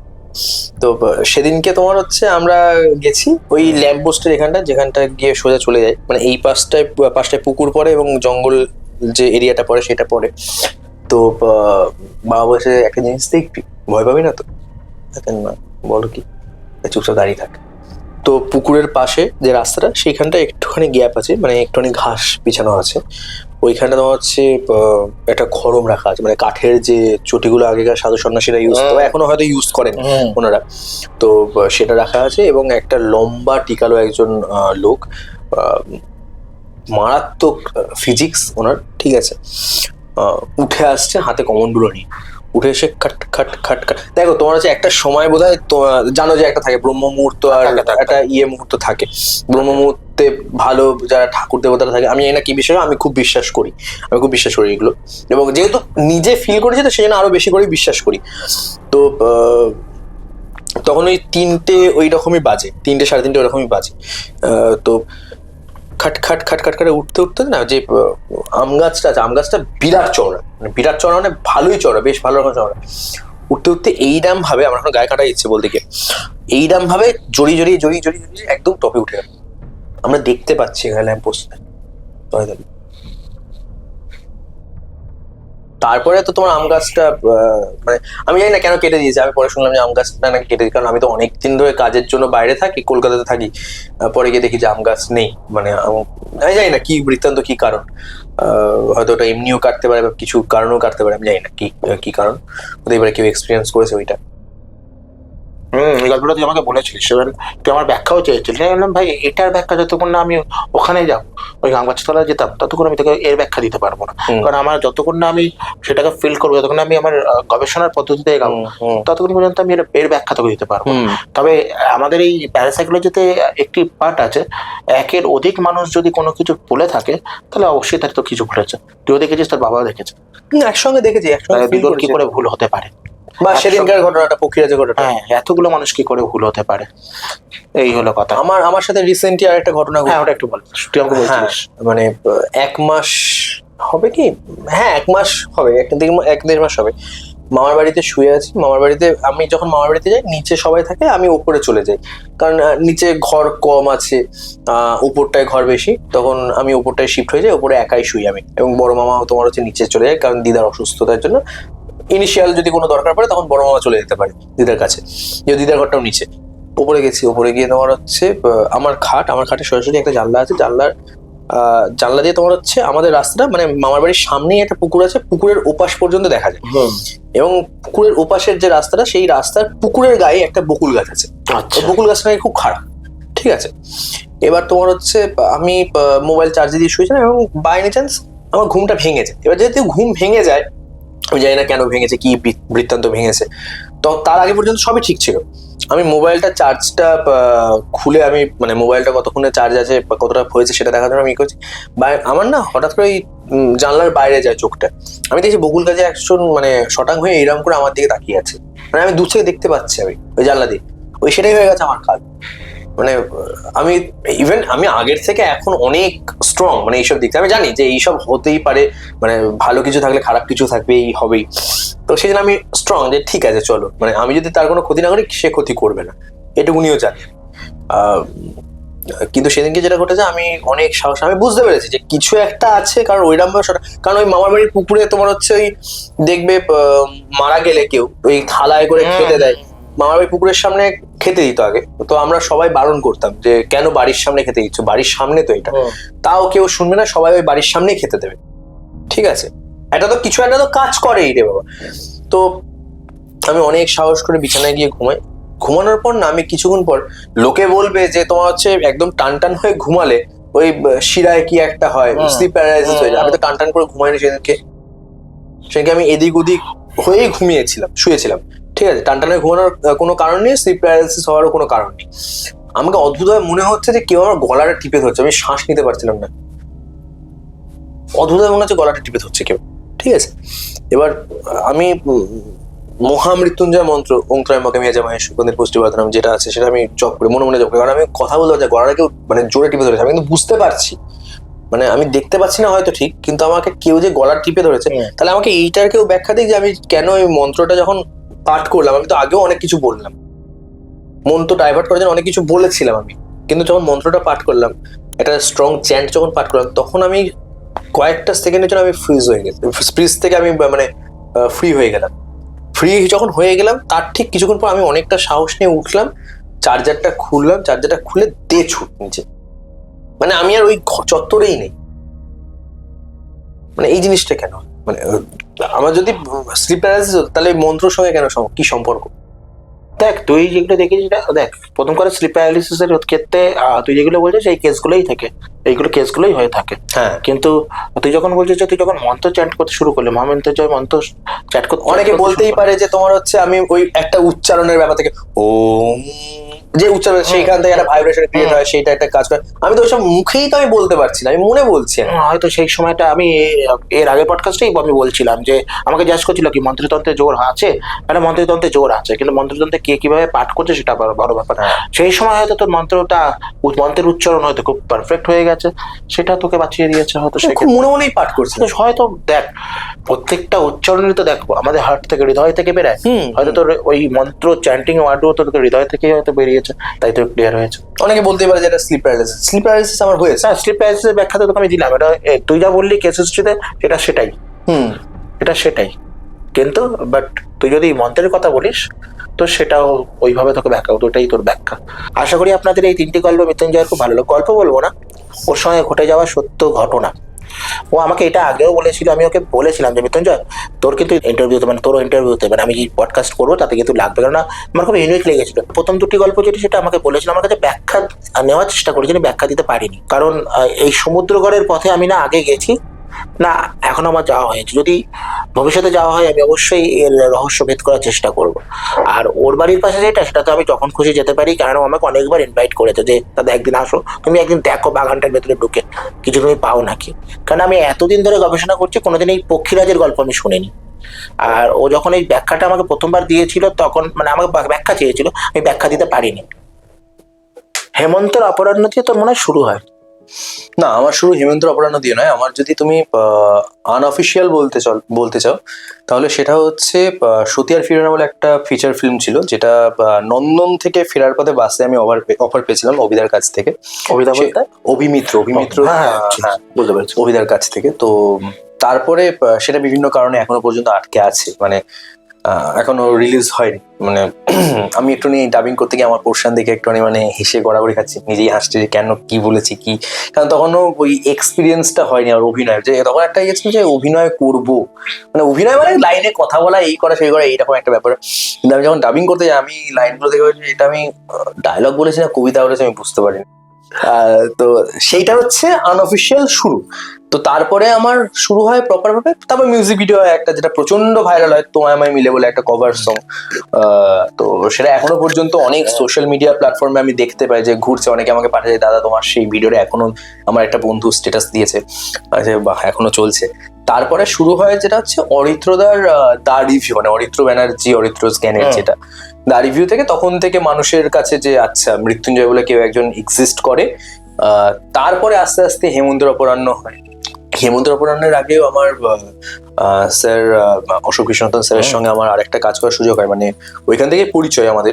তো সেদিনকে তোমার হচ্ছে আমরা গেছি ওই ল্যাম্প পোস্টের যেখানটা গিয়ে সোজা চলে যায়, মানে এই পাশটায় পুকুর পড়ে এবং জঙ্গল যে এরিয়াটা পড়ে সেটা পড়ে। তো বাবা বসে একটা জিনিস দেখবি, ভয় পাবি না তো? না, বলো কি, চুপচাপ দাঁড়িয়ে থাকে। তো পুকুরের পাশে যে রাস্তাটা, সেইখানটা একটুখানি গ্যাপ আছে, মানে একটুখানি ঘাস বিছানো আছে, ওইখানটা তোমার হচ্ছে একটা খড়ম রাখা আছে, মানে কাঠের যে চটিগুলো আগেকার সাধু সন্ন্যাসীরা ইউজ করতো, এখনো হয়তো ইউজ করেন ওনারা, তো সেটা রাখা আছে। এবং একটা লম্বা টিকালো একজন লোক, মারাত্মক ফিজিক্স ওনার, ঠিক আছে, উঠে আসছে হাতে কমণ্ডুলো নিয়ে, উঠে এসে খাট খাট খাট খাট। দেখো তোমার হচ্ছে একটা সময় বোধহয় জানো যে একটা থাকে ব্রহ্ম মুহূর্ত, আর একটা মুহূর্ত থাকে। ব্রহ্ম মুহূর্তে ভালো যারা ঠাকুর দেবতারা থাকে, আমি জানি না কি বিশ্বাস, আমি খুব বিশ্বাস করি এগুলো, এবং যেহেতু নিজে ফিল করেছি তো সেই জন্য আরো বেশি করে বিশ্বাস করি। তো তখন ওই 3টে ওই রকমই বাজে, 3টে 3:30 ওরকমই বাজে। তো খাট খাট খাট খাট খাটে উঠতে উঠতে না, যে আম গাছটা আছে, আম গাছটা বিরাট চওড়া, মানে বিরাট চওড়া মানে ভালোই চওড়া, বেশ ভালো রকম চওড়া। উঠতে উঠতে এইরাম ভাবে, আমার এখন গায়ে কাটা ইচ্ছে বলতে গিয়ে, এইরাম ভাবে জড়িয়ে জড়িয়ে জড়িয়ে জড়িয়ে জড়িয়ে একদম টপে উঠে গেল। আমরা দেখতে পাচ্ছি এখানে ল্যাম্প পোস্টে। তারপরে তো তোমার আম গাছটা মানে আমি জানি না কেন কেটে দিয়েছে। আমি পরে শুনলাম যে আম গাছটা নাকি কেটে দিয়েছে, কারণ আমি তো অনেকদিন ধরে কাজের জন্য বাইরে থাকি, কলকাতাতে থাকি। পরে গিয়ে দেখি যে আম গাছ নেই, মানে আমি জানি না কি বৃত্তান্ত, কি কারণ। হয়তো ওটা এমনিও কাটতে পারে বা কিছু কারণেও কাটতে পারে, আমি জানি না কি কারণ। ওদের এবারে কেউ এক্সপিরিয়েন্স করেছে ওইটা। এই গল্পটা তুই আমাকে বলেছিলিস, এবার তুই আমার ব্যাখ্যাও চেয়েছিলিস। আমি বললাম ভাই এটার ব্যাখ্যা যতক্ষণ না আমি ওখানে যাবো, ওই আম গাছতলায় যেতাম, ততক্ষণ আমি তোকে এর ব্যাখ্যা দিতে পারবো না। কারণ আমার যতক্ষণ না আমি সেটাকে ফিল করবো, যতক্ষণ আমি আমার গবেষণার পদ্ধতিতে এগাবো, ততক্ষণ পর্যন্ত আমি এর ব্যাখ্যা তোকে দিতে পারবো। তবে আমাদের এই প্যারাসাইকোলজিতে একটি পার্ট আছে, একের অধিক মানুষ যদি কোনো কিছু বলে থাকে তাহলে অবশ্যই তার তো কিছু ঘটেছে। তুইও দেখেছিস, তোর বাবাও দেখেছে, একসঙ্গে দেখেছি, একসঙ্গে দুজন কি করে ভুল হতে পারে, বা সেদিনকার ঘটনাটা, পক্ষীরাজের ঘটনা, হ্যাঁ এতগুলো মানুষ কি করে ভুল হতে পারে, এই হলো কথা। আমার সাথে রিসেন্টলি আরেকটা ঘটনা। হ্যাঁ ওটা একটু বল, তুই আমাকে বলছিস। মানে 1 মাস হবে কি, হ্যাঁ 1 মাস হবে, 1-1.5 মাস হবে। মামার বাড়িতে শুয়ে আছি। মামার বাড়িতে আমি যখন মামার বাড়িতে যাই, নিচে সবাই থাকে, আমি উপরে চলে যাই, কারণ নিচে ঘর কম আছে, উপরটায় ঘর বেশি। তখন আমি উপরটায় শিফট হয়ে যাই, উপরে একাই শুই আমি, এবং বড় মামা তোমার হচ্ছে নিচে চলে যায়, কারণ দিদার অসুস্থতার জন্য ইনিশিয়াল যদি কোনো দরকার পড়ে তখন বড় মামা চলে যেতে পারে দিদার কাছে, যে দিদার ঘরটাও নিচে। উপরে গেছি, উপরে গিয়ে তোমার হচ্ছে আমার খাটে সরাসরি একটা জানলা আছে, জানলা দিয়ে তোমার হচ্ছে আমাদের রাস্তাটা, মানে মামার বাড়ির সামনেই একটা পুকুর আছে, পুকুরের ওপাশ পর্যন্ত দেখা যায়। এবং পুকুরের ওপাশের যে রাস্তাটা, সেই রাস্তার পুকুরের গায়ে একটা বকুল গাছ আছে। বকুল গাছটা নাকি খুব খারাপ, ঠিক আছে। এবার তোমার হচ্ছে আমি মোবাইল চার্জে দিয়ে শুয়েছিলাম, এবং বাই এনি চান্স আমার ঘুমটা ভেঙে যায়। এবার যেহেতু ঘুম ভেঙে যায়, আমি জানি না কেন ভেঙেছে, কি বৃত্তান্ত ভেঙেছে। তো তার আগে পর্যন্ত সবই ঠিক ছিল। আমি মোবাইলটা চার্জটা খুলে, আমি মানে মোবাইলটা কতক্ষণে চার্জ আছে বা কতটা হয়েছে সেটা দেখার জন্য আমি করছি। আমার না হঠাৎ করে জানলার বাইরে যায় চোখটা, আমি দেখছি বকুল গাছে একজন মানে শটাং হয়ে এইরকম করে আমার দিকে তাকিয়ে আছে। মানে আমি দূর থেকে দেখতে পাচ্ছি, আমি ওই জানলা দিয়ে, সেটাই হয়ে গেছে আমার কাল। মানে আমি আগের থেকে এখন অনেক স্ট্রং, মানে এইসব দিক থেকে আমি জানি যে এইসব হতেই পারে, মানে ভালো কিছু থাকলে খারাপ কিছু থাকবেই, হবেই। তো সেই জন্য আমি স্ট্রং, যে ঠিক আছে চলো, মানে আমি যদি তার কোনো ক্ষতি না করি, সে ক্ষতি করবে না, এটুকুনিও জানি। কিন্তু সেদিনকে যেটা ঘটেছে, আমি অনেক সাহস, আমি বুঝতে পেরেছি যে কিছু একটা আছে, কারণ ওইরকম, কারণ ওই মামার বাড়ির পুকুরে তোমার হচ্ছে ওই দেখবে মারা গেলে কেউ ওই থালায় করে খেতে দেয়। মামার বাড়ির পুকুরের সামনে খেতে দিত আগে, তো আমরা সবাই বারণ করতাম যে কেন বাড়ির সামনে খেতে দিচ্ছ, বাড়ির সামনে তো এটা। তাও কেউ শুনবে না, সবাই ওই বাড়ির সামনেই খেতে দেবে, ঠিক আছে। এটা তো কিছু একটা তো কাজ করেই রে বাবা। তো আমি অনেক সাহস করে বিছানায় গিয়ে ঘুমাই। ঘুমানোর পর না, আমি কিছুক্ষণ পর, লোকে বলবে যে তোমার হচ্ছে একদম টান হয়ে ঘুমালে ওই শিরায় কি একটা হয়, স্লিপ প্যারালাইসিস হয়ে যায়। আমি তো টান করে ঘুমাইনি সেদিনকে আমি এদিক ওদিক হয়েই শুয়েছিলাম, ঠিক আছে। টান হয়ে ঘুমানোর কোনো কারণ নেই, স্লিপ প্যারালাইসিস হওয়ারও কোনো কারণ নেই। আমাকে অদ্ভুতভাবে মনে হচ্ছে যে কেউ আমার গলাটা টিপে ধরছে, আমি শ্বাস নিতে পারছিলাম না, অদ্ভুতভাবে মনে হচ্ছে গলাটা টিপে ধরছে কেউ, ঠিক আছে। এবার আমি মহামৃত্যুঞ্জয় মন্ত্র ওং ত্রয়ম্বকম যজামহে সুগন্ধির পুষ্টিবর্ধনম যেটা আছে, সেটা আমি জপ করি, মনে মনে জপ করি। কারণ আমি কথা বলতে পারছি, গলাটা কেউ মানে জোরে টিপে ধরেছে, আমি কিন্তু বুঝতে পারছি, মানে আমি দেখতে পাচ্ছি না হয়তো ঠিক, কিন্তু আমাকে কেউ যে গলা টিপে ধরেছে, তাহলে আমাকে এইটার কেউ ব্যাখ্যা দিক যে আমি কেন এই মন্ত্রটা যখন পাঠ করলাম, আমি তো আগেও অনেক কিছু বললাম, মন তো ডাইভার্ট করার জন্য অনেক কিছু বলেছিলাম আমি, কিন্তু যখন মন্ত্রটা পাঠ করলাম, একটা স্ট্রং চ্যান্ট যখন পাঠ করলাম, তখন আমি কয়েকটা সেকেন্ডের জন্য আমি ফ্রিজ হয়ে গেলাম, ফ্রিজ থেকে আমি মানে ফ্রি হয়ে গেলাম। ফ্রি যখন হয়ে গেলাম, তার ঠিক কিছুক্ষণ পর আমি অনেকটা সাহস নিয়ে উঠলাম, চার্জারটা খুললাম, চার্জারটা খুলে ছুট নিচে, মানে আমি আর ওই চত্বরেই নেই। মানে এই জিনিসটা কেন, মানে আমার যদি স্লিপ প্যারালাইসিস হতো, তাহলে মন্ত্রর সঙ্গে কেন কি সম্পর্ক? দেখ তুই যেগুলো দেখেছিস, দেখ প্রথম করে স্লিপ প্যারালাইসিসের ক্ষেত্রে তুই যেগুলো বলছিস এই কেসগুলোই কেসগুলোই হয়ে থাকে। হ্যাঁ, কিন্তু তুই যখন বলছিস যে তুই যখন মন্ত্র চ্যান্ট করতে শুরু করলি, মহামন্ত্রজয় মন্ত্র চ্যান্ট করতে, অনেকে বলতেই পারে যে তোমার হচ্ছে আমি ওই একটা উচ্চারণের ব্যাপার থেকে ওম যে উচ্চারণ সেইখান থেকে একটা ভাইব্রেশন ক্রিয়েট হয়, সেইটা একটা কাজ করে। আমি তো ওইসব মুখেই তো আমি বলতে পারছি না, আমি মনে বলছি। হয়তো সেই সময়টা আমি এর আগের পডকাস্টেই আমি বলছিলাম যে আমাকে জিজ্ঞাসা করছিল কি মন্ত্রতন্ত্রে জোর আছে, মানে মন্ত্রতন্ত্রে জোর আছে, কিন্তু মন্ত্রতন্ত্রে কে কিভাবে পাঠ করছে সেটা বড় ব্যাপার। সেই সময় হয়তো তোর মন্ত্রের উচ্চারণ হয়তো খুব পারফেক্ট হয়ে গেছে, সেটা তোকে বাঁচিয়ে দিয়েছে হয়তো। সে খুব মনে মনেই পাঠ করছে হয়তো। দেখ, প্রত্যেকটা উচ্চারণই তো দেখো আমাদের হার্ট থেকে, হৃদয় থেকে বেরোয়। হয়তো তোর ওই মন্ত্র চ্যান্টিং ওয়ার্ডও তোর হৃদয় থেকে হয়তো বেরিয়েছে, তাই তো ক্লিয়ার হয়েছে। অনেকে বলতে পারে যে এটা স্লিপ প্যারালাইসিস আমার হয়েছে। স্লিপ প্যারালাইসিসের ব্যাখ্যা তো তোকে আমি দিলাম, এটা তুই যা বললি কেস হিস্ট্রিতে এটা সেটাই, এটা সেটাই। কিন্তু বাট তুই যদি মন্ত্রের কথা বলিস তো সেটাও ওইভাবে তোকে ব্যাখ্যা, ওটাই তোর ব্যাখ্যা। আশা করি আপনাদের এই 3টি গল্প মৃত্যুঞ্জয়ের খুব ভালো লাগলো। গল্প বলবো না, ওর সঙ্গে ঘটে যাওয়া সত্য ঘটনা। ও আমাকে এটা আগেও বলেছিল, আমি ওকে বলেছিলাম যে মৃত্যুঞ্জয় তোর কিন্তু ইন্টারভিউতে, মানে তোর ইন্টারভিউতে, মানে আমি যে পডকাস্ট করবো তাতে কিন্তু লাগবে, কেননা আমার খুব ইউনিক লেগেছিল। প্রথম 2টি গল্প যেটি সেটা আমাকে বলেছিল, আমার কাছে ব্যাখ্যা নেওয়ার চেষ্টা করেছি, ব্যাখ্যা দিতে পারিনি। কারণ এই সমুদ্রগড়ের পথে আমি না আগে গেছি না এখনো আমার যাওয়া হয়েছে। যদি ভবিষ্যতে যাওয়া হয় আমি অবশ্যই এর রহস্য ভেদ করার চেষ্টা করব। আর ওর বাড়ির পাশে যেটা, সেটা তো আমি যখন খুশি যেতে পারি, কারণ আমাকে অনেকবার ইনভাইট করেছে যে দাদা একদিন আসো, তুমি একদিন দেখো বাগানটার ভেতরে ঢুকে কিছু তুমি পাও নাকি। কারণ আমি এতদিন ধরে গবেষণা করছি, কোনোদিন এই পক্ষীরাজের গল্প আমি শুনিনি। আর ও যখন এই ব্যাখ্যাটা আমাকে প্রথমবার দিয়েছিল তখন, মানে আমাকে ব্যাখ্যা চেয়েছিল, আমি ব্যাখ্যা দিতে পারিনি। হেমন্তের অপরাহ্ন দিয়ে তোর মনে হয় শুরু হয়? না, আমার শুরু হেমন্তের অপরাহ্ন দিয়ে নয়। আমার যদি তুমি আনঅফিসিয়াল বলতে চাও তাহলে সেটা হচ্ছে সতিয়ার ফিরানা বলে একটা ফিচার ফিল্ম ছিল, যেটা নন্দন থেকে ফেরার পথে বাসে আমি অফার পেয়েছিলাম অভিদার কাছ থেকে। অভিমিত্র হ্যাঁ বুঝতে পেরেছি, অভিদার কাছ থেকে। তো তারপরে সেটা বিভিন্ন কারণে এখনো পর্যন্ত আটকে আছে, মানে এখনো রিলিজ হয়নি। মানে আমি একটু ডাবিং করতে গিয়ে আমার পোর্শন দেখে একটু মানে হেসে গড়াগড়ি খাচ্ছি, নিজেই হাসছি যে কেন কি বলেছি কি, কারণ তখনও ওই এক্সপিরিয়েন্সটা হয়নি। আর অভিনয় যে তখন একটা গেছিল যে অভিনয় করবো, মানে অভিনয় মানে লাইনে কথা বলা, এই করা সেই করা, এইরকম একটা ব্যাপার। কিন্তু আমি যখন ডাবিং করতে যাই, আমি লাইনগুলো দেখে এটা আমি ডায়লগ বলেছি না কবিতা বলেছি আমি বুঝতে পারিনি। তো সেইটা হচ্ছে আনঅফিসিয়াল শুরু। তো তারপরে আমার শুরু হয় প্রপার ভাবে, তারপর মিউজিক ভিডিও একটা যেটা প্রচন্ড ভাইরাল হয়, তোমায় আমায় মিলে বলে একটা কভার সং। তো সেটা এখনো পর্যন্ত অনেক সোশ্যাল মিডিয়া প্ল্যাটফর্মে আমি দেখতে পাই যে ঘুরছে, অনেকে আমাকে পাঠায় দাদা তোমার সেই ভিডিওটা এখনো, আমার একটা বন্ধু স্ট্যাটাস দিয়েছে, এখনো চলছে। তারপরে শুরু হয় যেটা হচ্ছে অরিত্রদার দা রিভিউ, মানে অরিত্র ব্যানার্জি, অরিত্র জ্ঞানের যেটা দা রিভিউ থেকে, তখন থেকে মানুষের কাছে যে আচ্ছা মৃত্যুঞ্জয় বলে কেউ একজন এক্সিস্ট করে। তারপরে আস্তে আস্তে হেমন্তের অপরাহ্ন হয়। হেমন্তের অপরাহ্নের আগেও আমার স্যার অশোক কৃষ্ণতন স্যারের সঙ্গে আমার আরেকটা কাজ করার সুযোগ হয়, মানে ওইখান থেকে পরিচয় আমাদের।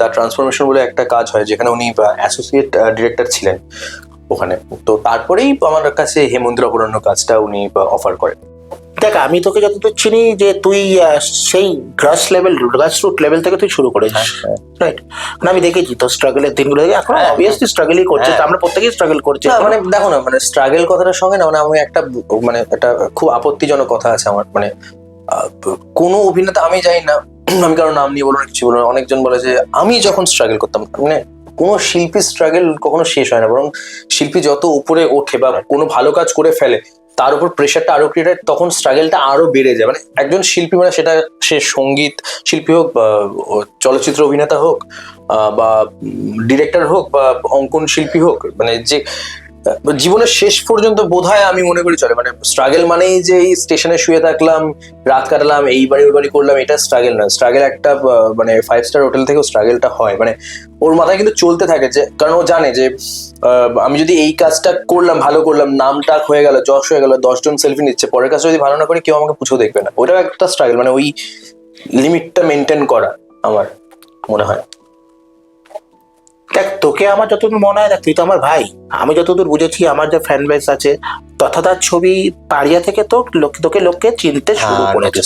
দ্য ট্রান্সফরমেশন বলে একটা কাজ হয়, যেখানে উনি অ্যাসোসিয়েট ডিরেক্টর ছিলেন ওখানে। তো তারপরেই আমার কাছে হেমন্তের অপরাহ্ন কাজটা উনি অফার করেন। দেখ, আমি তোকে যতদূর চিনি যে তুই সেই গ্রাসরুট লেভেল থেকে তুই শুরু করেছিস, রাইট? মানে আমি দেখেছি তোর স্ট্রাগলের দিনগুলো, এখন অবভিয়াসলি স্ট্রাগলই করছিস, আমরা প্রত্যেকেই স্ট্রাগল করছি। মানে দেখো না, মানে স্ট্রাগল কথাটার সঙ্গে না, মানে আমি একটা মানে একটা খুব আপত্তিজনক কথা আছে আমার, মানে কোনো অভিনেতা, আমি জানি না আমি কারো নাম নিয়ে বলবো না, কিছু বলবো না, অনেকজন বলে যে আমি যখন স্ট্রাগল করতাম, মানে কোনো শিল্পী স্ট্রাগল কখনো শেষ হয় না, বরং শিল্পী যত উপরে ওঠে বা কোনো ভালো কাজ করে ফেলে তার উপর প্রেশারটা আরো ক্রিয়েট হয়, তখন স্ট্রাগলটা আরো বেড়ে যায়। মানে একজন শিল্পী, মানে সেটা সে সঙ্গীত শিল্পী হোক বা চলচ্চিত্র অভিনেতা হোক বা ডিরেক্টর হোক বা অঙ্কন শিল্পী হোক, মানে যে জীবনের শেষ পর্যন্ত বোধহয় আমি মনে করি চলে। মানে স্ট্রাগল মানেই যে এই স্টেশনে শুয়ে থাকলাম, রাত কাটালাম, এই বাড়ি ওই বাড়ি করলাম, এটা স্ট্রাগল না। স্ট্রাগল একটা মানে 5 স্টার হোটেল থেকেও স্ট্রাগলটা হয়, মানে ওর মাথায় কিন্তু চলতে থাকে, যে কারণ ও জানে যে আমি যদি এই কাজটা করলাম, ভালো করলাম, নামটা হয়ে গেল, যশ হয়ে গেল, 10 জন সেলফি নিচ্ছে, পরের কাজটা যদি ভালো না করি কেউ আমাকে পুছেও দেখবে না, ওটাও একটা স্ট্রাগল। মানে ওই লিমিটটা মেনটেন করা আমার মনে হয়। দেখ, তোকে আমার যতদূর মনে হয়, দেখ তুই তো আমার ভাই, আমি যতদূর বুঝেছি আমার যে ফ্যান বেস আছে, তথাদার ছবি পাড়িয়া থেকে তো লোককে চিনতে শুরু করেছে।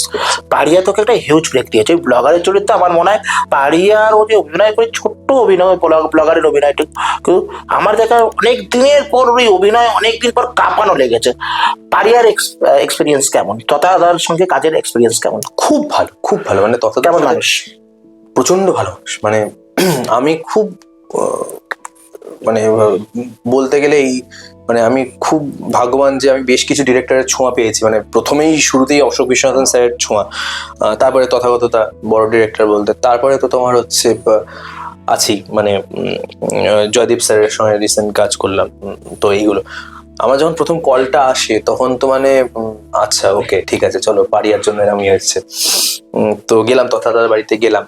পাড়িয়া তোকে একটা হিউজ ব্রেক দিয়েছে। ওই ব্লগারের চরিত্র আমার মনে হয় পাড়িয়ার ও যে অভিনয় করে, ছোট্ট অভিনয়, ব্লগারের অভিনয়টা কিন্তু আমার দেখা অনেক দিনের পর ওই অভিনয় অনেকদিন পর কাঁপানো লেগেছে। পাড়িয়ার এক্সপিরিয়েন্স কেমন? তথাদার সঙ্গে কাজের এক্সপিরিয়েন্স কেমন? খুব ভালো, খুব ভালো। মানে তথা কেমন মানুষ? প্রচন্ড ভালো মানুষ। মানে আমি খুব মানে বলতে গেলে এই মানে আমি খুব ভাগ্যবান যে আমি বেশ কিছু ডিরেক্টরের ছোঁয়া পেয়েছি। মানে প্রথমেই শুরুতেই অশোক বিশ্বনাথন স্যারের ছোঁয়া, তারপরে তথাগততা বড় ডিরেক্টর বলতে, তারপরে তো তোমার হচ্ছে আছি, মানে জয়দীপ স্যারের সঙ্গে রিসেন্ট কাজ করলাম। তো এইগুলো আমার যখন প্রথম কলটা আসে তখন তো মানে আচ্ছা ওকে ঠিক আছে চলো পারিয়ার জন্য এরকম এসছে। তো গেলাম তথাদার বাড়িতে গেলাম।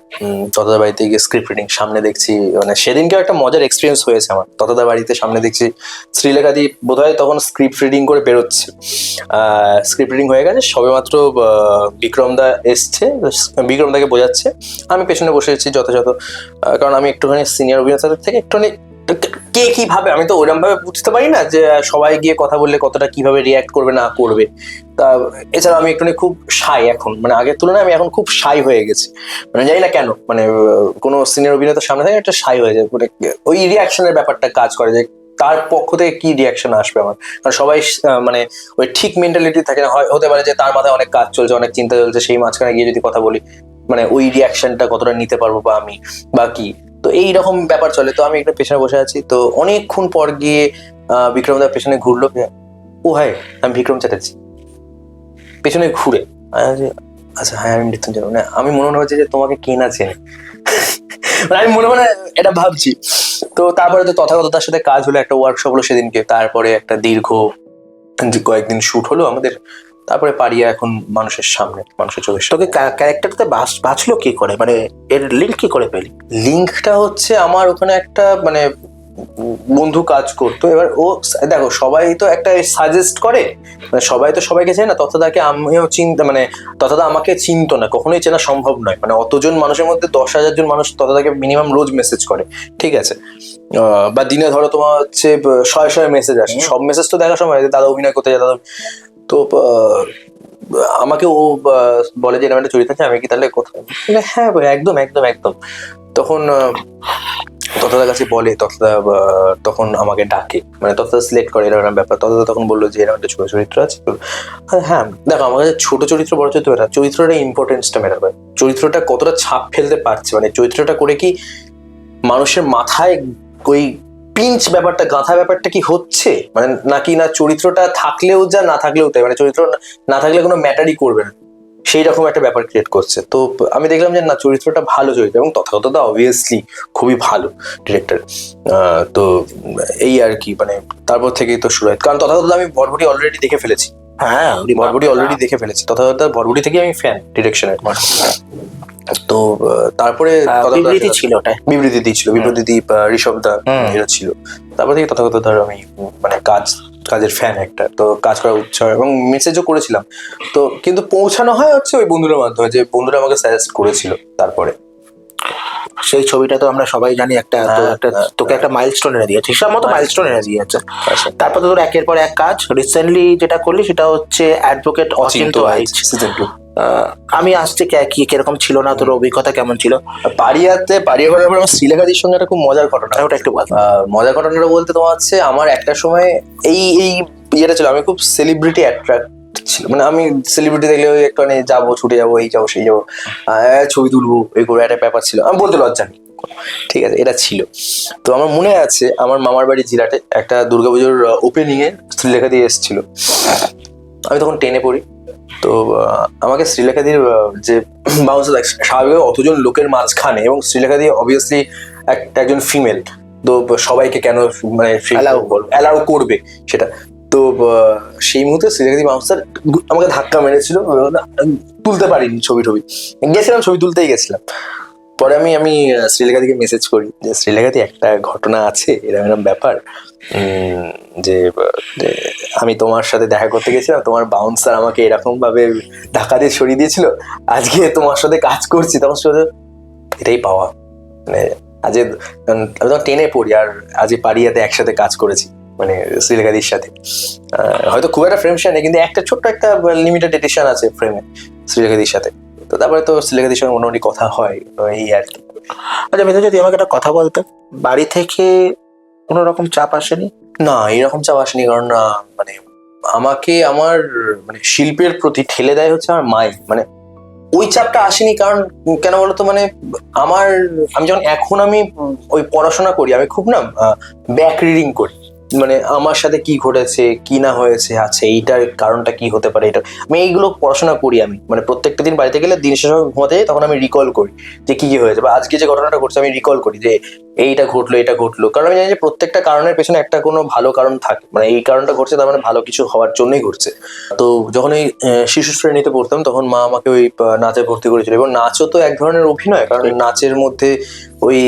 তথাদার বাড়িতে গিয়ে স্ক্রিপ্ট রিডিং সামনে দেখছি, মানে সেদিনকে একটা মজার এক্সপিরিয়েন্স হয়েছে আমার। তথাদার বাড়িতে সামনে দেখছি শ্রীলেখাদি বোধহয় তখন স্ক্রিপ্ট রিডিং করে বেরোচ্ছে। স্ক্রিপ্ট রিডিং হয়ে গেছে, সবেমাত্র বিক্রমদা এসছে, বিক্রমদাকে বোঝাচ্ছে। আমি পেছনে বসে আছি যথাযথ, কারণ আমি একটুখানি সিনিয়র অভিনেতাদের থেকে একটুখানি কে কিভাবে, আমি তো ওইরকম ভাবে বুঝতে পারি না যে সবাই গিয়ে কথা বললে কতটা কিভাবে রিয়াক্ট করবে না করবে। তা এছাড়া আমি একটুখানি খুব শাই এখন, মানে আগের তুলনায় আমি এখন খুব শাই হয়ে গেছি, মানে জানি না কেন, মানে কোনো সিনিয়র অভিনেতার সামনে থেকে একটা শাই হয়ে যায়, মানে ওই রিয়াকশনের ব্যাপারটা কাজ করে যে তার পক্ষ থেকে কি রিয়াকশন আসবে আমার। কারণ সবাই মানে ওই ঠিক মেন্টালিটি থাকে না, হতে পারে যে তার মাথায় অনেক কাজ চলছে, অনেক চিন্তা চলছে, সেই মাঝখানে গিয়ে যদি কথা বলি মানে ওই রিয়াকশনটা কতটা নিতে পারবো বা আমি বা কি, তো এইরকম ব্যাপার চলে। তো আমি একটা পেছনে বসে আছি, তো অনেকক্ষণ পর গিয়ে বিক্রমদার পেছনে ঘুরলো, ও হাই আমি বিক্রম চ্যাটার্জি। পেছনে ঘুরে আচ্ছা হ্যাঁ আমি মৃত্যুঞ্জয়, মানে আমি মনে হচ্ছে যে তোমাকে কে না চেনে, মানে আমি মনে মনে এটা ভাবছি। তো তারপরে তো তথাগততার সাথে কাজ হলো, একটা ওয়ার্কশপ হলো সেদিনকে, তারপরে একটা দীর্ঘ কয়েকদিন শুট হলো আমাদের, তারপরে পারিয়া এখন মানুষের সামনে, মানুষের চোখের সামনে। তোকে ক্যারেক্টারতে বাঁচলো কি করে, মানে এর লিঙ্ক কি করে পেলি? লিঙ্কটা হচ্ছে আমার ওখানে একটা মানে বন্ধু কাজ করতো, এবার ও দেখো সবাই তো একটা সাজেস্ট করে, মানে সবাই তো সবাইকে চেনে না, ততদাকে আমিও চিনতে মানে ততদা আমাকে চিনতো না, কখনোই চেনা সম্ভব নয়, মানে অতজন মানুষের মধ্যে 10,000 জন মানুষ ততদাকে মিনিমাম রোজ মেসেজ করে, ঠিক আছে, বা দিনে ধরো তোমার হচ্ছে 100 মেসেজ আসে, সব মেসেজ তো দেখার সময় দাদা অভিনয় করতে যায় দাদা, তো আমাকে ও বলে যে এরকম একটা চরিত্র আছে, আমি কি তাহলে কোথায়, হ্যাঁ ভাই একদম একদম একদম। তখন ততদার কাছে বলে, তখন আমাকে ডাকে, মানে ততদা সিলেক্ট করে এরকম ব্যাপার। ততদা তখন বললো যে এরকম একটা ছোট চরিত্র আছে। হ্যাঁ দেখো আমার কাছে ছোট চরিত্র বড় চরিত্র ম্যাটার, চরিত্রটা ইম্পর্টেন্সটা ম্যাটার করে, চরিত্রটা কতটা ছাপ ফেলতে পারছে, মানে চরিত্রটা করে কি মানুষের মাথায় ওই পিঞ্চ ব্যাপারটা গাঁথা ব্যাপারটা কি হচ্ছে, মানে নাকি না চরিত্রটা থাকলেও যা না থাকলেও তাই, মানে চরিত্র না থাকলে কোনো ম্যাটারই করবে না, সেই রকম একটা ব্যাপার ক্রিয়েট করছে। তো আমি দেখলাম যে না চরিত্রটা ভালো চরিত্র, এবং তথাগতদা অবভিয়াসলি খুবই ভালো ডিরেক্টর। তো এই আর কি, মানে তারপর থেকেই তো শুরু হয়, কারণ তথাগতদা আমি ভটভটি অলরেডি দেখে ফেলেছি, হ্যাঁ ভটভটি অলরেডি দেখে ফেলেছি, তথাগতদার ভটভটি থেকে আমি ফ্যান ডিরেকশনের। তো তারপরে বিবৃতি ছিল ওটা, বিবৃতি দিয়েছিল, বিবৃতি দ্বীপ, ঋষভ দা এরা ছিল। তারপর থেকে তথাগতদার আমি মানে কাজের ফ্যান একটা, তো কাজ করার উৎসাহ এবং মেসেজও করেছিলাম। তো কিন্তু পৌঁছানো হয় হচ্ছে ওই বন্ধুদের মাধ্যমে, যে বন্ধুরা আমাকে সাজেস্ট করেছিল। তারপরে সেই ছবিটা তো আমরা সবাই জানি একটা তোকে একটা মাইলস্টোন এনে দিয়েছে, হিসাব মতো মাইলস্টোন এনে দিয়েছে। তারপর তো তোর একের পর এক কাজ, রিসেন্টলি যেটা করলি সেটা হচ্ছে অ্যাডভোকেট অচিন্ত আইচ সিজন 2। আমি আসছে কি কিরকম ছিল না, তোর অভিজ্ঞতা কেমন ছিল? পারিয়া করার পর আমার শ্রীলেখাদির সঙ্গে একটা খুব মজার ঘটনা, ওটা একটু বল। মজার ঘটনাটা বলতে তোমার হচ্ছে আমার একটা সময় এই ইয়েটা ছিল, আমি খুব সেলিব্রিটি অ্যাট্রাক্ট ছিল, মানে আমি সেলিব্রিটি দেখলে ওই একটু মানে যাবো, ছুটে যাবো, এই যাবো সেই যাবো, ছবি তুলবো, এই করে একটা ব্যাপার ছিল, আমি বলতে লজ্জা নেই, ঠিক আছে, এটা ছিল। তো আমার মনে আছে আমার মামার বাড়ি জিরাটে একটা দুর্গাপুজোর ওপেনিং এ শ্রীলেখাদি এসেছিল, আমি তখন 10-এ পড়ি। তো আমাকে শ্রীলেখাদির যে বাউন্সার স্বাভাবিক অতজন লোকের মাঝখানে, এবং শ্রীলেখাদি অবভিয়াসলি একজন ফিমেল, তো সবাইকে কেন মানে অ্যালাউ করবে সেটা, তো সেই মুহূর্তে শ্রীলেখাদি বাউন্সার আমাকে ধাক্কা মেরেছিল, তুলতে পারিনি ছবি গেছিলাম, ছবি তুলতেই গেছিলাম। পরে আমি শ্রীলেখাদিকে মেসেজ করি যে শ্রীলেখাদি একটা ঘটনা আছে এরকম ব্যাপার, যে আমি তোমার সাথে দেখা করতে গেছিলাম, তোমার বাউন্সার আমাকে এরকম ভাবে ধাক্কা দিয়ে সরিয়ে দিয়েছিল, আজকে তোমার সাথে কাজ করছি, তখন শুধু এটাই পাওয়া, মানে আজ আমি তখন 10-এ পড়ি, আর আজ পারিয়াতে একসাথে কাজ করেছি, মানে শ্রীলেখাদির সাথে। হয়তো খুব একটা ফ্রেম শেয়ার নেই, কিন্তু একটা ছোট্ট একটা লিমিটেড এডিশন আছে ফ্রেমে শ্রীলেখাদির সাথে। তো তারপরে তো শ্রীলেখাদির সঙ্গে মোটামুটি কথা হয়, এই আর কি। আচ্ছা মিথুন, যদি আমাকে একটা কথা বলতে, বাড়ি থেকে কোনো রকম চাপ আসেনি? না এরকম চাপ আসেনি, কারণ মানে আমাকে আমার মানে শিল্পের প্রতি ঠেলে দেয় হচ্ছে আমার মাই, মানে ওই চাপটা আসেনি। কারণ কেন বলতো, মানে আমি যখন এখন আমি ওই পড়াশোনা করি, আমি খুব না ব্যাক রিডিং করি, মানে আমার সাথে কি ঘটেছে কি না হয়েছে, আচ্ছা এইটার কারণটা কি হতে পারে, এটা আমি এইগুলো পড়াশোনা করি। আমি মানে প্রত্যেকটা দিন বাড়িতে গেলে দিন শেষে ঘুমাতে যাই, তখন আমি রিকল করি যে কি কি হয়েছে, বা আজকে যে ঘটনাটা ঘটছে আমি রিকল করি যে এইটা ঘটলো এটা ঘটলো। কারণ আমি জানি যে প্রত্যেকটা কারণের পেছনে একটা কোনো ভালো কারণ থাকে, মানে এই কারণটা ঘটছে তার মানে ভালো কিছু হওয়ার জন্যই ঘটছে। তো যখন এই শিশু শ্রেণীতে পড়তাম তখন মা আমাকে ওই নাচে ভর্তি করেছিল, এবং নাচও তো এক ধরনের অভিনয়, কারণ নাচের মধ্যে ওই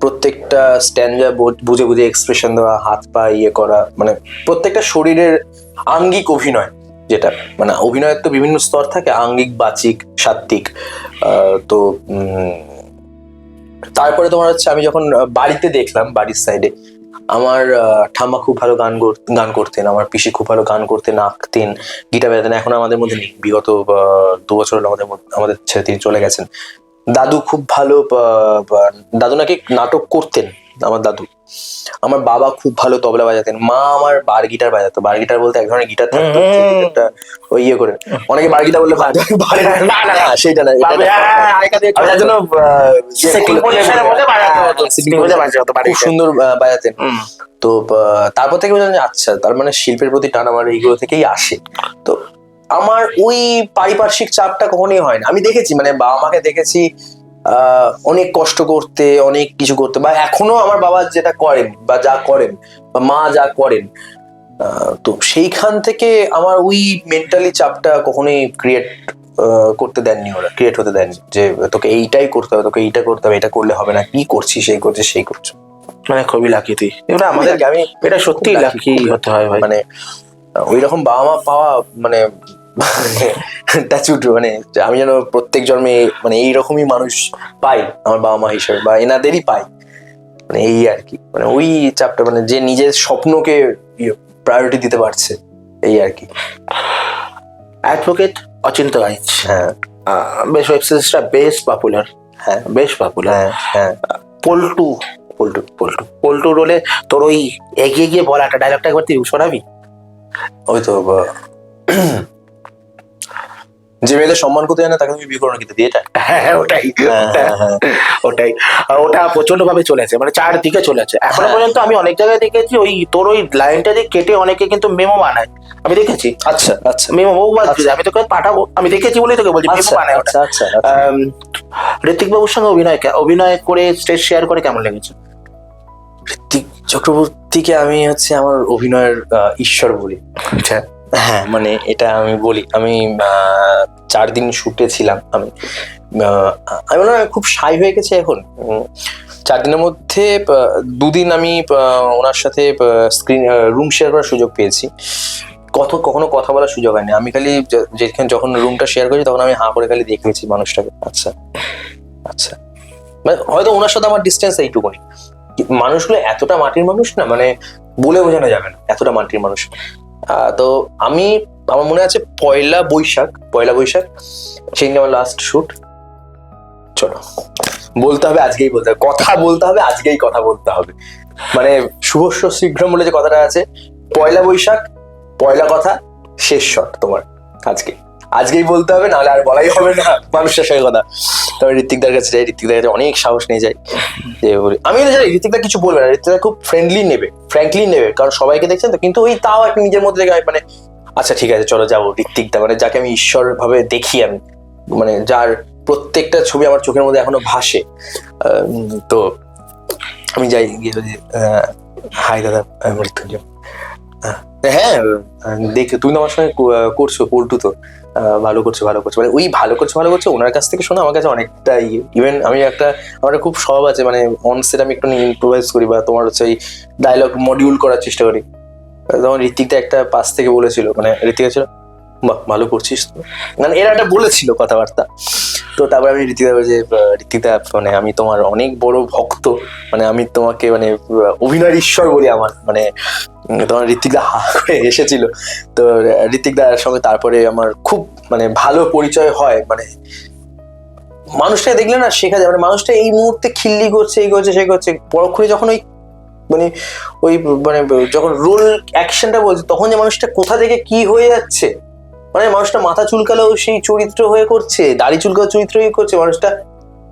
প্রত্যেকটা স্ট্যান্ডা বুঝে বুঝে এক্সপ্রেশন দেওয়া, হাত পা ইয়ে করা, মানে প্রত্যেকটা শরীরের আঙ্গিক অভিনয়, যেটা মানে অভিনয়ের তো বিভিন্ন স্তর থাকে, আঙ্গিক, বাচিক, সাত্ত্বিক। তো তারপরে তোমার হচ্ছে আমি যখন বাড়িতে দেখলাম, বাড়ির সাইডে আমার ঠাম্মা খুব ভালো গান করতেন, আমার পিসি খুব ভালো গান করতেন, আঁকতেন, গিটার বাজাতেন। এখন আমাদের মধ্যে নেই, বিগত 2 বছর হলো আমাদের ছেড়ে তিনি চলে গেছেন। দাদু খুব ভালো দাদু নাকি নাটক করতেন, আমার দাদু। আমার বাবা খুব ভালো তবলা বাজাতেন, মা আমার বার গিটার বাজাতো। বার গিটার বলতে এক ধরনের গিটার থাকতো, একটা ওই ইয়ে করে, অনেকে বার গিটার বললে সেইটা না, খুব সুন্দর বাজাতেন। তো তারপর থেকে বললাম যে আচ্ছা, তার মানে শিল্পের প্রতি টান আমার এইগুলো থেকেই আসে। তো আমার ওই পারিপার্শ্বিক চাপটা কখনোই হয় না। আমি দেখেছি, মানে বাবা মাকে দেখেছি অনেক কষ্ট করতে, অনেক কিছু করতে, বা এখনো আমার বাবা যেটা করেন বা যা করেন বা মা যা করেন, তো সেইখান থেকে আমার ওই মেন্টালি চাপটা কখনোই ক্রিয়েট করতে দেননি, ওরা ক্রিয়েট হতে দেননি যে তোকে এইটাই করতে হবে, তোকে এইটা করতে হবে, এটা করলে হবে না, কি করছিস, এই করছিস সেই করছো। মানে খুবই লাকি তুই, এবার আমাদের আমি এটা সত্যি লাকি হতে হয় ভাই। মানে ওই রকম বাবা মা পাওয়া মানে টাচুট, মানে আমি যেন প্রত্যেক জন্মে মানে এইরকমই মানুষ পাই আমার বাবা মা হিসেবে, বা এনাদেরই পাই, মানে এই আর কি। মানে ওই চাপটা, মানে যে নিজের স্বপ্নকে প্রায়োরিটি দিতে পারছে, এই আর কি। অ্যাডভোকেট অচিন্ত রাইচ, হ্যাঁ বেশ ওয়েব সিরিজটা বেশ পপুলার, হ্যাঁ বেশ পপুলার। হ্যাঁ হ্যাঁ। পল্টু পল্টু পল্টু পল্টু রোলে তোর ওই এগিয়ে গিয়ে বলা একটা ডায়লগটা একবার তুই শোনাবি? ওই তো যে মেয়েদের সম্মান করতে জানে তাকে তুমি বিয়ে করো না, কিন্তু বিয়েটা, হ্যাঁ ওটাই ওটাই ওটা প্রচন্ড ভাবে চলেছে, মানে চারদিকে চলেছে এখনো পর্যন্ত। আমি অনেক জায়গায় দেখেছি ওই তোর ওই লাইনটা দিয়ে কেটে অনেকে কিন্তু মেমো বানায়, আমি দেখেছি। আচ্ছা আচ্ছা, মেমো বহুবার আমি তোকে পাঠাবো, আমি দেখেছি বলেই তোকে বলছি মেমো বানায় ওটা। আচ্ছা। ঋত্বিক বাবুর সঙ্গে অভিনয় করে স্টেজ শেয়ার করে কেমন লেগেছে? ঋত্বিক চক্রবর্তীকে আমি হচ্ছে আমার অভিনয়ের ঈশ্বর বলি। আচ্ছা, হ্যাঁ মানে এটা আমি বলি। আমি 4 দিন শুটে ছিলাম। আমি মনে হয় খুব সাই হয়ে গেছে এখন। 4 দিনের মধ্যে 2 দিন আমি ওনার সাথে স্ক্রিন রুম শেয়ার করার সুযোগ পেয়েছি। কখনো কথা বলার সুযোগ হয়নি। আমি খালি যেখানে যখন রুমটা শেয়ার করেছি তখন আমি হাঁ করে খালি দেখেছি মানুষটাকে। আচ্ছা আচ্ছা, মানে হয়তো ওনার সাথে আমার ডিস্টেন্স এইটুকুনি। মানুষগুলো এতটা মাটির মানুষ না, মানে বলে বোঝানো যাবে না, এতটা মাটির মানুষ। তো আমার মনে আছে পয়লা বৈশাখ সেদিন আমার লাস্ট শুট। চলো বলতে হবে আজকেই, বলতে হবে কথা বলতে হবে আজকেই, কথা বলতে হবে। মানে শুভস্য শীঘ্রম বলে যে কথাটা আছে, পয়লা বৈশাখ, পয়লা কথা, শেষ শট তোমার আজকেই বলতে হবে, নাহলে আর বলাই হবে না মানুষের সঙ্গে কথা। তবে ঋত্বিকদার কাছে যাই, ঋত্বিকদার কাছে অনেক সাহস নিয়ে যাই যে আমি জানি ঋত্বিকদা কিছু বলবে না, ঋত্বিকদা খুব ফ্রেন্ডলি নেবে, ফ্র্যাঙ্কলি নেবে, কারণ সবাইকে দেখছেন তো। কিন্তু ওই তাও একটা নিজের মধ্যে থেকে মানে আচ্ছা ঠিক আছে চলো যাবো। ঋত্বিকদা মানে যাকে আমি ঈশ্বর ভাবে দেখি, আমি মানে যার প্রত্যেকটা ছবি আমার চোখের মধ্যে এখনো ভাসে। তো আমি যাই গিয়ে হাই দাদা, মৃত্যুঞ্জয়। হ্যাঁ দেখে তুমি তো আমার সঙ্গে করছো, পল্টু তো ভালো করছো মানে ওই ভালো করছো ওনার কাছ থেকে শোনা আমার কাছে অনেকটা ইভেন আমি আমার খুব স্বভাব আছে, মানে অন সেট আমি একটু ইম্প্রোভাইজ করি, বা তোমার হচ্ছে ওই ডায়লগ মডিউল করার চেষ্টা করি। তখন ঋত্বিকদা একটা পাশ থেকে বলেছিল, মানে ঋত্বিক ছিল বাহ ভালো করছিস তো, মানে এরা একটা বলেছিল কথাবার্তা। তো তারপর আমি ঋত্বিকদা মানে আমি তোমার অনেক বড় ভক্ত, মানে আমি তোমাকে মানে অভিনয়ের ঈশ্বর বলি আমার, মানে তোমার ঋত্বিকদা হা করে এসেছিল। তো ঋত্বিকদার সঙ্গে তারপরে আমার খুব মানে ভালো পরিচয় হয়। মানে মানুষটা দেখলে না শেখা যায়, মানে মানুষটা এই মুহূর্তে খিল্লি করছে, এই করছে সেই করছে, পরক্ষণে যখন ওই মানে যখন রোল অ্যাকশনটা বলছে তখন যে মানুষটা কোথা থেকে কি হয়ে যাচ্ছে, মানে মানুষটা মাথা চুলকালেও সেই চরিত্র হয়ে করছে, দাড়ি চুলকাও চরিত্র হয়ে করছে, মানুষটা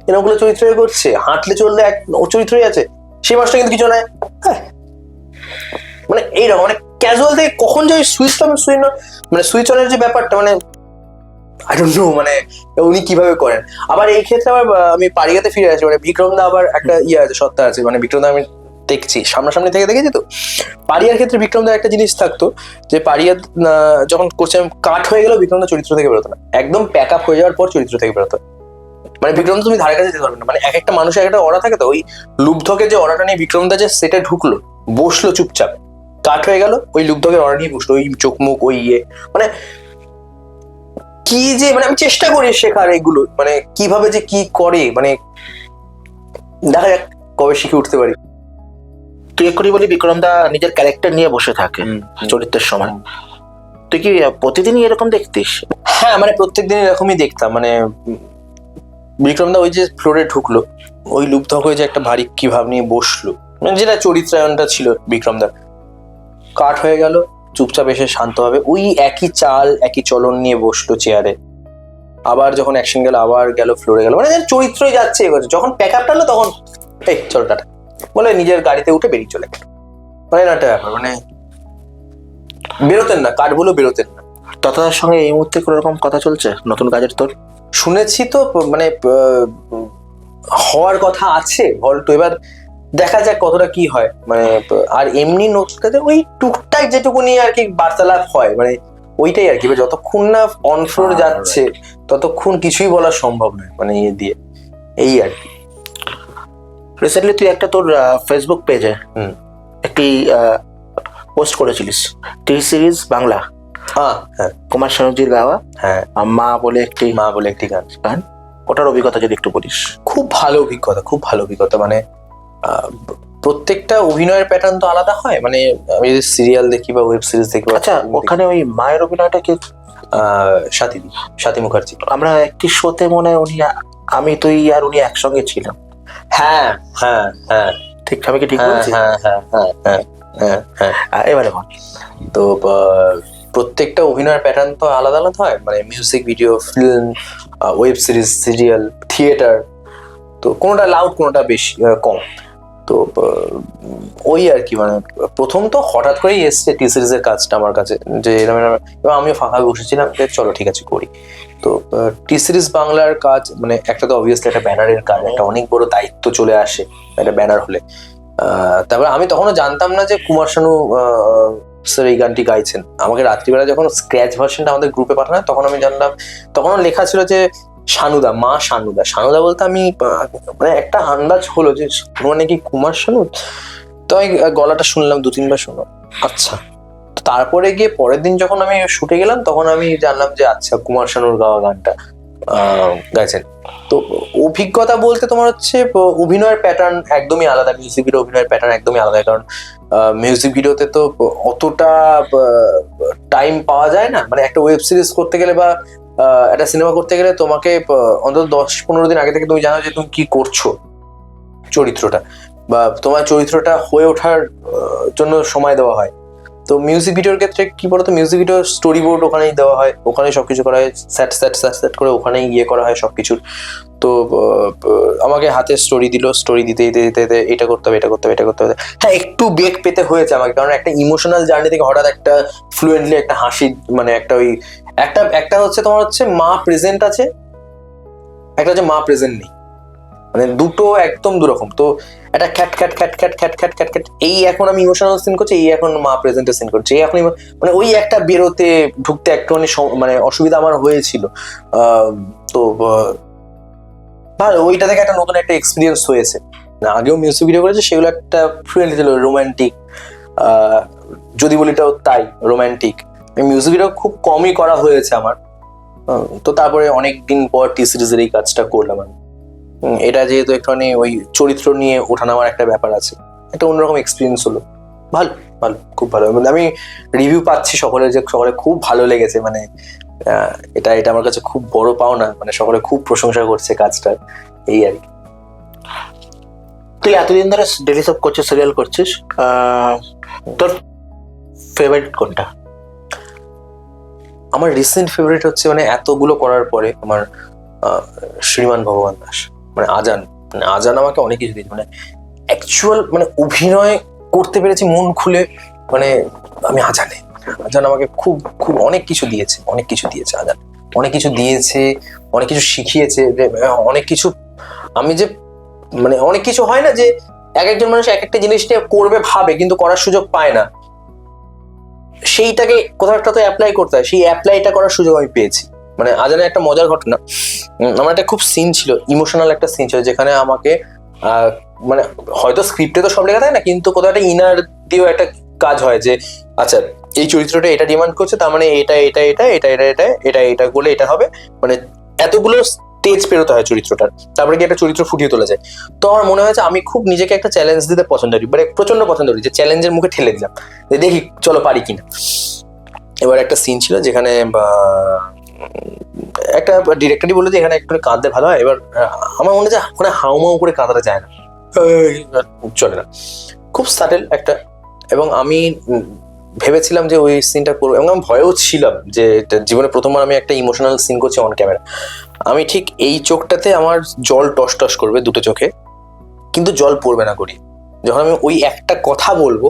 এরকমগুলো চরিত্র হয়ে করছে, হাঁটলে চললে এক চরিত্র হয়ে আছে, সেই মানুষটা কিন্তু কিছু নয়। মানে এইরকম মানে ক্যাজুয়াল থেকে কখন যে সুইচ অনের যে ব্যাপারটা মানে আই ডোন্ট নো মানে উনি কিভাবে করেন। আবার এই ক্ষেত্রে আবার আমি পারিয়াতে ফিরে আসি, মানে বিক্রম দা আবার একটা আছে, সত্তা আছে, মানে বিক্রম দা আমি দেখছি সামনাসামনি থেকে দেখেছি। তো পারিয়ার ক্ষেত্রে বিক্রম দা একটা জিনিস থাকতো যে পারিয়া যখন করছে কাট হয়ে গেল বিক্রম দা চরিত্র থেকে বেরোতো না, একদম প্যাক আপ হয়ে যাওয়ার পর চরিত্র থেকে বেরোতো। মানে বিক্রম দা তুমি ধারে কাছে যেতে পারবে না, মানে এক একটা মানুষের একটা অরা থাকে, তো ওই লুব্ধকের যে অরাটা নিয়ে বিক্রম দা যে সেটে ঢুকলো, বসলো চুপচাপ, কাট হয়ে গেল, ওই লুব্ধকের অরা নিয়ে বসলো, ওই চোখ মুখ ওই মানে কি যে মানে আমি চেষ্টা করি শেখার এগুলো, মানে কিভাবে যে কি করে, মানে দেখা যাক কবে শিখে উঠতে পারি। তুই এক্ষুনি বলি বিক্রম দা নিজের ক্যারেক্টার নিয়ে বসে থাকে চরিত্রের সময়, তুই কি প্রতিদিনই এরকম দেখতিস? হ্যাঁ, মানে প্রত্যেকদিন এরকমই দেখতাম। মানে বিক্রম দা ওই যে ফ্লোরে ঢুকলো, ওই লুব্ধক হয়ে যে একটা ভারী কি ভাব নিয়ে বসলো, মানে যেটা চরিত্রায়নটা ছিল বিক্রম দা, কাট হয়ে গেল, চুপচাপ এসে শান্ত হবে, ওই একই চাল একই চলন নিয়ে বসলো চেয়ারে, আবার যখন অ্যাকশন গেল আবার গেল ফ্লোরে গেল, মানে চরিত্রই যাচ্ছে এগোচ্ছে, যখন প্যাক আপ টানলো তখন এই চলো টাটা বলে নিজের গাড়িতে উঠে বেরিয়ে চলে গেল। মানে একটা ব্যাপার, মানে বেরোতেন না, কাঠ বলেও বেরোতেন না। ততটার সঙ্গে এই মুহূর্তে কোনো রকম কথা চলছে নতুন কাজের তোর? শুনেছি তো, মানে হওয়ার কথা আছে হলটো, এবার দেখা যাক কতটা কি হয়। মানে আর এমনি নতুন কাজে ওই টুকটাক যেটুকুনি আর কি বার্তালাপ হয়, মানে ওইটাই আর কি, যতক্ষণ না অন ফ্লোর যাচ্ছে ততক্ষণ কিছুই বলা সম্ভব নয়, মানে ইয়ে দিয়ে এই আর কি। রিসেন্টলি তুই একটা তোর ফেসবুক পেজে একটি পোস্ট করেছিলিস, টিভি সিরিজ বাংলা, হ্যাঁ কুমার শানুজির গাওয়া, হ্যাঁ মা বলে একটি গান, ওটার অভিজ্ঞতা যদি একটু বলিস। খুব ভালো অভিজ্ঞতা, খুব ভালো অভিজ্ঞতা। মানে প্রত্যেকটা অভিনয়ের প্যাটার্ন তো আলাদা হয়, মানে আমি যদি সিরিয়াল দেখি বা ওয়েব সিরিজ দেখি। আচ্ছা, ওখানে ওই মায়ের অভিনয়টা কি? স্বাতী মুখার্জি। আমরা একটি শোতে মনে হয় উনি, আমি তুই আর উনি একসঙ্গে ছিলাম। হ্যাঁ হ্যাঁ হ্যাঁ, ঠিক, আমি কি ঠিক বলছি? হ্যাঁ হ্যাঁ হ্যাঁ হ্যাঁ হ্যাঁ হ্যাঁ। এবারে বল। তো প্রত্যেকটা অভিনয়ের প্যাটার্ন তো আলাদা আলাদা হয়, মানে music video, film, web series, serial, theatre, তো কোনোটা লাউড কোনোটা বেশি কম। তো ওই আর কি, মানে প্রথম তো হঠাৎ করেই এসছে টি সিরিজের কাজটা আমার কাছে, যে এরকম এবং আমিও ফাঁকা বসেছিলাম, চলো ঠিক আছে করি। তো টি সিরিজ বাংলার কাজ, মানে একটা তো অবভিয়াসলি একটা ব্যানারের কাজ, একটা অনেক বড় দায়িত্ব চলে আসে একটা ব্যানার হলে। তারপরে আমি তখনও জানতাম না যে কুমার শানু স্যার এই গানটি গাইছেন। আমাকে রাত্রিবেলা যখন স্ক্র্যাচ ভার্সনটা আমাদের গ্রুপে পাঠানো হয় তখন আমি জানলাম, তখনও লেখা ছিল যে শানুদা, মা শানুদা। শানুদা বলতে আমি মানে একটা আন্দাজ হলো যে মানে কি কুমার শানু। তো আমি গলাটা শুনলাম, 2-3 বার শুনলাম, আচ্ছা। তারপরে গিয়ে পরের দিন যখন আমি শুটে গেলাম তখন আমি জানলাম যে আচ্ছা কুমার শানুর গাওয়া গানটা গাইছেন। তো অভিজ্ঞতা বলতে তোমার হচ্ছে অভিনয়ের প্যাটার্ন একদমই আলাদা, মিউজিক ভিডিও অভিনয়ের প্যাটার্ন একদমই আলাদা, কারণ মিউজিক ভিডিওতে তো অতটা টাইম পাওয়া যায় না। মানে একটা ওয়েব সিরিজ করতে গেলে বা একটা সিনেমা করতে গেলে তোমাকে অন্তত 10-15 দিন আগে থেকে তুমি জানো যে তুমি কি করছো চরিত্রটা, বা তোমার চরিত্রটা হয়ে ওঠার জন্য সময় দেওয়া হয়। তো মিউজিক ভিডিওর ক্ষেত্রে কি বলতো, মিউজিক ভিডিও স্টোরি বোর্ড ওখানেই দেওয়া হয়, ওখানেই সবকিছু করা হয়, সেট করে ওখানেই ইয়ে করা হয় সবকিছুর। তো আমাকে হাতে স্টোরি দিল, স্টোরি দিতে দিতে দিতে এটা করতে হবে, এটা করতে হবে, এটা করতে হবে। হ্যাঁ, একটু বেগ পেতে হয়েছে আমাকে, কারণ একটা ইমোশনাল জার্নি থেকে হঠাৎ একটা ফ্লুয়েন্টলি একটা হাসি, মানে একটা ওই একটা হচ্ছে তোমার হচ্ছে মা প্রেজেন্ট আছে, একটা হচ্ছে মা প্রেজেন্ট নেই, মানে দুটো একদম দুরকম। তো একটা খ্যাট খ্যাট খ্যাট খ্যাট খ্যাট খ্যাট খ্যাট খ্যাট, এই এখন আমি ইমোশনাল সিন করছি, এই এখন মা প্রেজেন্টে সিন করছি, এই এখন মানে ওই একটা বেরোতে ঢুকতে একটুখানি মানে অসুবিধা আমার হয়েছিল। তো ভালো, ওইটা থেকে একটা নতুন একটা এক্সপিরিয়েন্স হয়েছে। না আগেও মিউজিক ভিডিও করেছে, সেগুলো একটা ফ্লুয়েন্টলি ছিল, রোমান্টিক, যদি বলিটাও তাই রোমান্টিক। মিউজিক ভিডিও খুব কমই করা হয়েছে আমার। তো তারপরে অনেকদিন পর টি সিরিজের এই কাজটা করলাম আমি। এটা যেহেতু একটুখানি ওই চরিত্র নিয়ে ওঠানামার একটা ব্যাপার আছে, একটা অন্যরকম এক্সপিরিয়েন্স হলো। ভালো ভালো, খুব ভালো। আমি রিভিউ পাচ্ছি সকলে যে সকলে খুব ভালো লেগেছে, মানে এটা আমার কাছে খুব বড় পাওনা, মানে সকলে খুব প্রশংসা করছে কাজটা, এই আর কি। তুই এতদিন ধরে ডেলি সব করছিস, সিরিয়াল করছিস, তোর ফেভারিট কোনটা? আমার রিসেন্ট ফেভারিট হচ্ছে, মানে এতগুলো করার পরে আমার শ্রীমান ভগবান দাস, মানে আজান আমাকে অনেক কিছু দিয়েছে, মানে অ্যাকচুয়াল মানে অভিনয় করতে পেরেছি মন খুলে, মানে আমি আজান আমাকে খুব খুব অনেক কিছু দিয়েছে আজান, অনেক কিছু দিয়েছে, অনেক কিছু শিখিয়েছে, অনেক কিছু আমি যে মানে অনেক কিছু হয় না যে এক একজন মানুষ এক একটা জিনিস নিয়ে করবে ভাবে কিন্তু করার সুযোগ পায় না, সেইটাকে কোথাও একটা তো অ্যাপ্লাই করতে হয়, সেই অ্যাপ্লাইটা করার সুযোগ আমি পেয়েছি। মানে আজানের একটা মজার ঘটনা, আমার একটা খুব সিন ছিল, ইমোশনাল একটা সিন ছিল, যেখানে আমাকে মানে হয়তো স্ক্রিপ্টে তো সব লেখা থাকে না, কিন্তু কোথাও একটা ইনার দিয়েও একটা কাজ হয় যে আচ্ছা এই চরিত্রটা এটা ডিমান্ড করছে, তার মানে এটা এটা এটা এটা এটা এটা এটা এটা করলে এটা হবে, মানে এতগুলো স্টেজ পেরোতে হয় চরিত্রটার, তারপরে কি একটা চরিত্র ফুটিয়ে তোলা যায়। তো আমার মনে হয়েছে আমি খুব নিজেকে একটা চ্যালেঞ্জ দিতে পছন্দ করি, মানে প্রচন্ড পছন্দ করি, যে চ্যালেঞ্জের মুখে ঠেলে দিলাম যে দেখি চলো পারি কিনা। এবার একটা সিন ছিল যেখানে একটা ডিরেক্টরই বললো যে এখানে একটু কাঁদতে ভালো হয়। এবার আমার মনে হয় ওখানে হাউমাউ করে কাঁদাটা যায় না, চলে না, খুব সাটেল একটা। এবং আমি ভেবেছিলাম যে ওই সিনটা করবো, এবং আমি ভয়েও ছিলাম যে জীবনে প্রথমবার আমি একটা ইমোশনাল সিন করছি অন ক্যামেরা। আমি ঠিক এই চোখটাতে আমার জল টস টস করবে দুটো চোখে, কিন্তু জল পড়বে না করি, যখন আমি ওই একটা কথা বলবো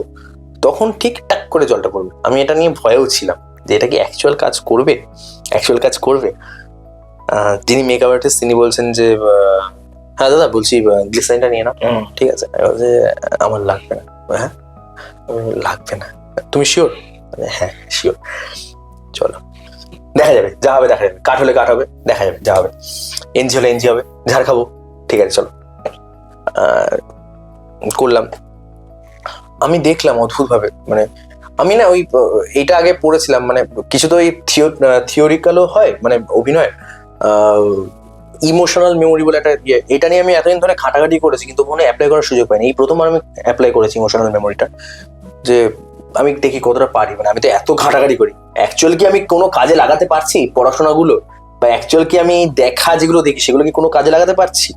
তখন ঠিক টাক করে জলটা পড়বে। আমি এটা নিয়ে ভয়েও ছিলাম যে এটা কি অ্যাকচুয়াল কাজ করবে। যিনি মেকআপ আর্টিস্ট তিনি বলছেন যে হ্যাঁ দাদা বলছি গ্লিসারিনটা নিয়ে নাও, ঠিক আছে, যে আমার লাগবে না। হ্যাঁ লাগবে না, তুমি শিওর? হ্যাঁ শিওর, চলো দেখা যাবে, যা হবে দেখা যাবে, কাঠ হলে কাঠ হবে, দেখা যাবে যা হবে, এনজি হলে এনজি হবে, ঝাড় খাবো, ঠিক আছে চলো। করলাম। আমি দেখলাম অদ্ভুত ভাবে, মানে আমি না ওই এইটা আগে পড়েছিলাম, মানে কিছু তো ওই থিওরিক্যালও হয়, মানে অভিনয় ইমোশনাল মেমোরি বলে একটা এটা নিয়ে আমি এতদিন ধরে ঘাটাঘাটি করেছি, কিন্তু কোনো অ্যাপ্লাই করার সুযোগ পাইনি। এই প্রথমবার আমি অ্যাপ্লাই করেছি ইমোশনাল মেমোরিটা, যে আমি দেখি কতটা পারি। মানে আমি তো এত ঘাটাঘাটি করি, অ্যাকচুয়াল কি আমি কোনো কাজে লাগাতে পারছি পড়াশোনাগুলো, বা অ্যাকচুয়াল কি আমি দেখা যেগুলো দেখি সেগুলো কি কোনো কাজে লাগাতে পারছি?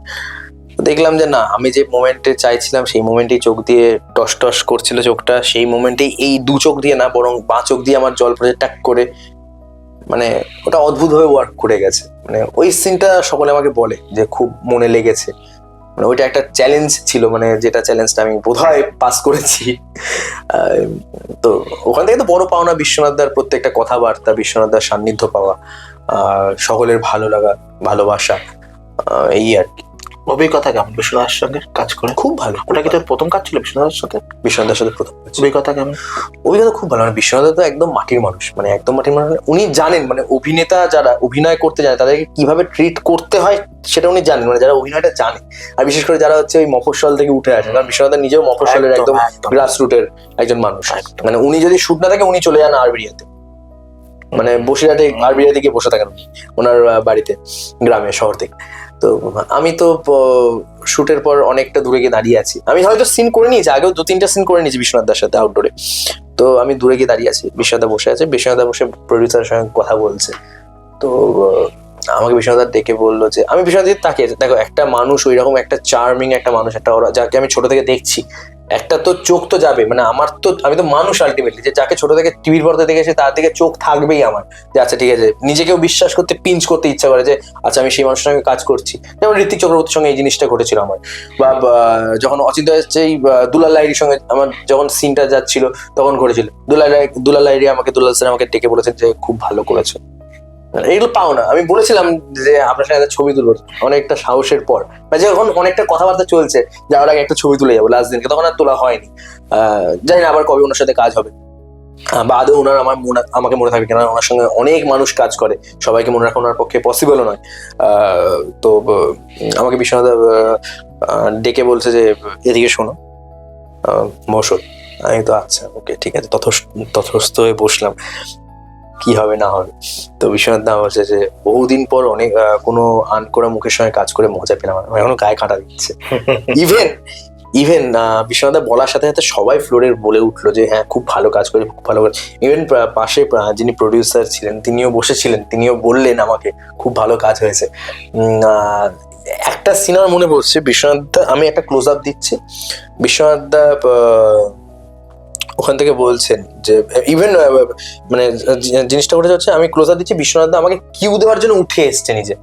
দেখলাম যে না, আমি যে মোমেন্টে চাইছিলাম সেই মোমেন্টেই চোখ দিয়ে টস টস করছিল চোখটা, সেই মোমেন্টেই এই দু চোখ দিয়ে না বরং বাঁ চোখ দিয়ে আমার জল পড়ে টাক করে, মানে ওটা অদ্ভুতভাবে ওয়ার্ক করে গেছে। মানে ওই সিনটা সকলে আমাকে বলে যে খুব মনে লেগেছে, মানে ওইটা একটা চ্যালেঞ্জ ছিল, মানে যেটা চ্যালেঞ্জটা আমি বোধহয় পাস করেছি। তো ওখান থেকে তো বড় পাওনা বিশ্বনাথদার প্রত্যেকটা কথাবার্তা, বিশ্বনাথদার সান্নিধ্য পাওয়া, সকলের ভালো লাগা ভালোবাসা, এই আর কি। অভিজ্ঞতা কেমন বিশ্বনাথের সঙ্গে কাজ করে? খুব ভালো। ওটা কি তোর প্রথম কাজ ছিল বিশ্বনাথের সাথে? বিশ্বনাথের সাথে প্রথম কাজ। অভিজ্ঞতা কেমন? অভিজ্ঞতা খুব ভালো। মানে বিশ্বনাথ তো একদম মাটির মানুষ, মানে একদম মাটির মানুষ। উনি জানেন মানে অভিনেতা যারা অভিনয় করতে জানে তাদেরকে কিভাবে ট্রিট করতে হয় সেটা উনি জানেন, মানে যারা অভিনয়টা জানে, আর বিশেষ করে যারা হচ্ছে ওই মফস্বল থেকে উঠে আসে, কারণ বিশ্বনাথ নিজেও মফস্বলের একদম গ্রাস রুটের একজন মানুষ। মানে উনি যদি শুট না থাকে উনি চলে যান আরবিরিয়াতে, মানে বসিরহাটে আরবিরিয়াতে গিয়ে বসে থাকেন ওনার বাড়িতে, গ্রামে শহর থেকে। তো আমি তো শুটের পর অনেকটা দূরে গিয়ে দাঁড়িয়ে আছি, আমি হয়তো সিন করে নিয়েছি, আগেও 2-3টা সিন করে নিয়েছি বিশ্বনাথদার সাথে আউটডোরে। তো আমি দূরে গিয়ে দাঁড়িয়ে আছি, বিশ্বনাথদা বসে আছে, বিশ্বনাথদা বসে প্রডিউসারের সঙ্গে কথা বলছে। তো আমাকে বিশ্বনাথদা ডেকে বললো যে, আমি বিশ্বনাথ তাকিয়ে দেখো একটা মানুষ ওইরকম একটা চার্মিং একটা মানুষ, একটা ওরা যাকে আমি ছোট থেকে দেখছি, একটা তো চোখ তো যাবে, মানে আমার তো আমি তো মানুষ আলটিমেটলি, যে যাকে ছোট থেকে টিভির পর্দায় দেখেছি তার দিকে চোখ থাকবেই আমার, যে আচ্ছা ঠিক আছে, নিজেকেও বিশ্বাস করতে পিঞ্চ করতে ইচ্ছা করে যে আচ্ছা আমি সেই মানুষের সঙ্গে কাজ করছি। যেমন ঋত্বিক চক্রবর্তীর সঙ্গে এই জিনিসটা ঘটেছিল আমার, বা যখন অচিন্ত এই দুলাল লাহিড়ির সঙ্গে আমার যখন সিনটা যাচ্ছিল তখন ঘটেছিল। দুলাল লাহিড়ি আমাকে, দুলাল স্যার আমাকে ডেকে বলেছেন যে খুব ভালো করেছো। এগুলো পাও না, আমি বলেছিলাম যে আপনার সাথে ছবি তুলবো অনেকটা সাহসের পর, যখন অনেকটা কথাবার্তা চলছে যাওয়ার আগে একটা ছবি তুলে যাবো লাস্ট দিনকে, তখন আর তোলা হয়নি। জানি না আবার কবে ওনার সাথে কাজ হবে, বা আদৌ ওনার আমাকে মনে থাকবে, কেননা ওনার সঙ্গে অনেক মানুষ কাজ করে, সবাইকে মনে রাখা ওনার পক্ষে পসিবলও নয়। তো আমাকে বিশ্বনাথ ডেকে বলছে যে এদিকে শোনো মৌসুম। আমি তো আচ্ছা ওকে ঠিক আছে তথস্থ হয়ে বসলাম, কি হবে না হবে। তো বিশ্বনাথ দা বলছে যে বহুদিন পর অনেক কোনো আনকোড়া মুখের সঙ্গে কাজ করে মজা পেলাম, এখনো গায়ে কাঁটা দিচ্ছে। ইভেন বিশ্বনাথ দা বলার সাথে সাথে সবাই ফ্লোরে বলে উঠলো যে হ্যাঁ খুব ভালো কাজ করে, খুব ভালো করে। ইভেন পাশে যিনি প্রডিউসার ছিলেন তিনিও বসেছিলেন, তিনিও বললেন আমাকে খুব ভালো কাজ হয়েছে। একটা সিনেমা মনে পড়ছে, বিশ্বনাথ দা, আমি একটা ক্লোজ আপ দিচ্ছি, বিশ্বনাথ দা ওখান থেকে বলছেন যে ইভেন মানে জিনিসটা ঘটে যাচ্ছে, আমি ক্লোজ আপ দিচ্ছি, বিশ্বনাথ দা আমাকে কিউ দেওয়ার জন্য উঠে এসছে নিজে,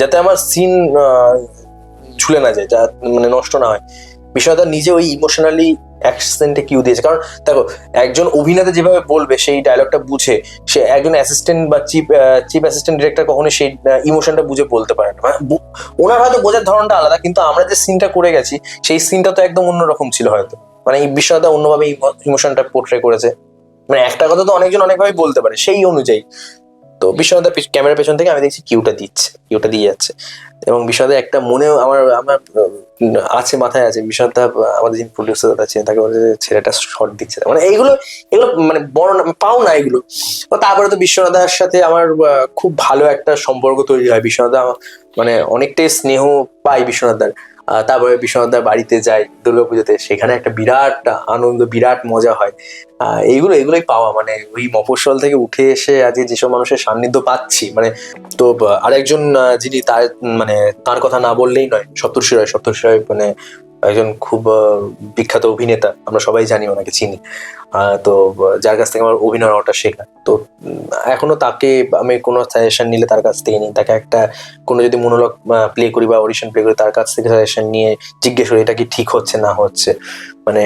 যাতে আমার সিন ঝুলে না যায়, যা মানে নষ্ট না হয়। বিশ্বনাথ দা নিজে ওই ইমোশনালি অ্যাসিস্ট্যান্টে কিউ দিয়েছে। কারণ দেখো, একজন অভিনেতা যেভাবে বলবে সেই ডায়লগটা বুঝে, সে একজন অ্যাসিস্ট্যান্ট বা চিফ অ্যাসিস্ট্যান্ট ডিরেক্টর কখনোই সেই ইমোশনটা বুঝে বলতে পারে না। মানে ওনার হয়তো বোঝার ধরনটা আলাদা, কিন্তু আমরা যে সিনটা করে গেছি সেই সিনটা তো একদম অন্যরকম ছিল হয়তো। মানে এই বিশ্বনাথ অন্যভাবে ইমোশনটা পোর্ট্রে করেছে। মানে একটা কথা তো অনেকজন অনেকভাবে বলতে পারে, সেই অনুযায়ী। তো বিশ্বনাথ ক্যামেরার পেছন থেকে আমি দেখছি কিউটা দিয়ে যাচ্ছে। এবং বিশ্বনাথ একটা মনেও আমার আমার আছে, মাথায় আছে, বিশ্বনাথ আমাদের যিনি প্রডিউসার আছেন তাকে বলে যে ছেলেটা শর্ট দিচ্ছে। মানে এগুলো মানে বড় পাও না এগুলো। তারপরে তো বিশ্বনাথার সাথে আমার খুব ভালো একটা সম্পর্ক তৈরি হয়। বিশ্বনাথ মানে অনেকটাই স্নেহ পাই বিশ্বনাথদার। তারপরে বিশ্বনাথদার বাড়িতে যাই দুর্গাপুজোতে, সেখানে একটা বিরাট আনন্দ, বিরাট মজা হয়। এগুলোই পাওয়া, মানে ওই মফস্বল থেকে উঠে এসে আজকে যেসব মানুষের সান্নিধ্য পাচ্ছি। মানে তো আরেকজন যিনি তার মানে তার কথা না বললেই নয়, সপ্তর্ষি রায় মানে একজন খুব বিখ্যাত অভিনেতা, আমরা সবাই জানি, ওনাকে চিনি। তো যার কাছ থেকে আমার অভিনয়টা শেখা। তো এখনো তাকে আমি কোনো সাজেশন নিলে তার কাছ থেকে নিই। তাকে একটা কোনো যদি মনোলগ প্লে করি বা অডিশন প্লে করি, তার কাছ থেকে সাজেশন নিয়ে জিজ্ঞেস করি এটা কি ঠিক হচ্ছে না হচ্ছে। মানে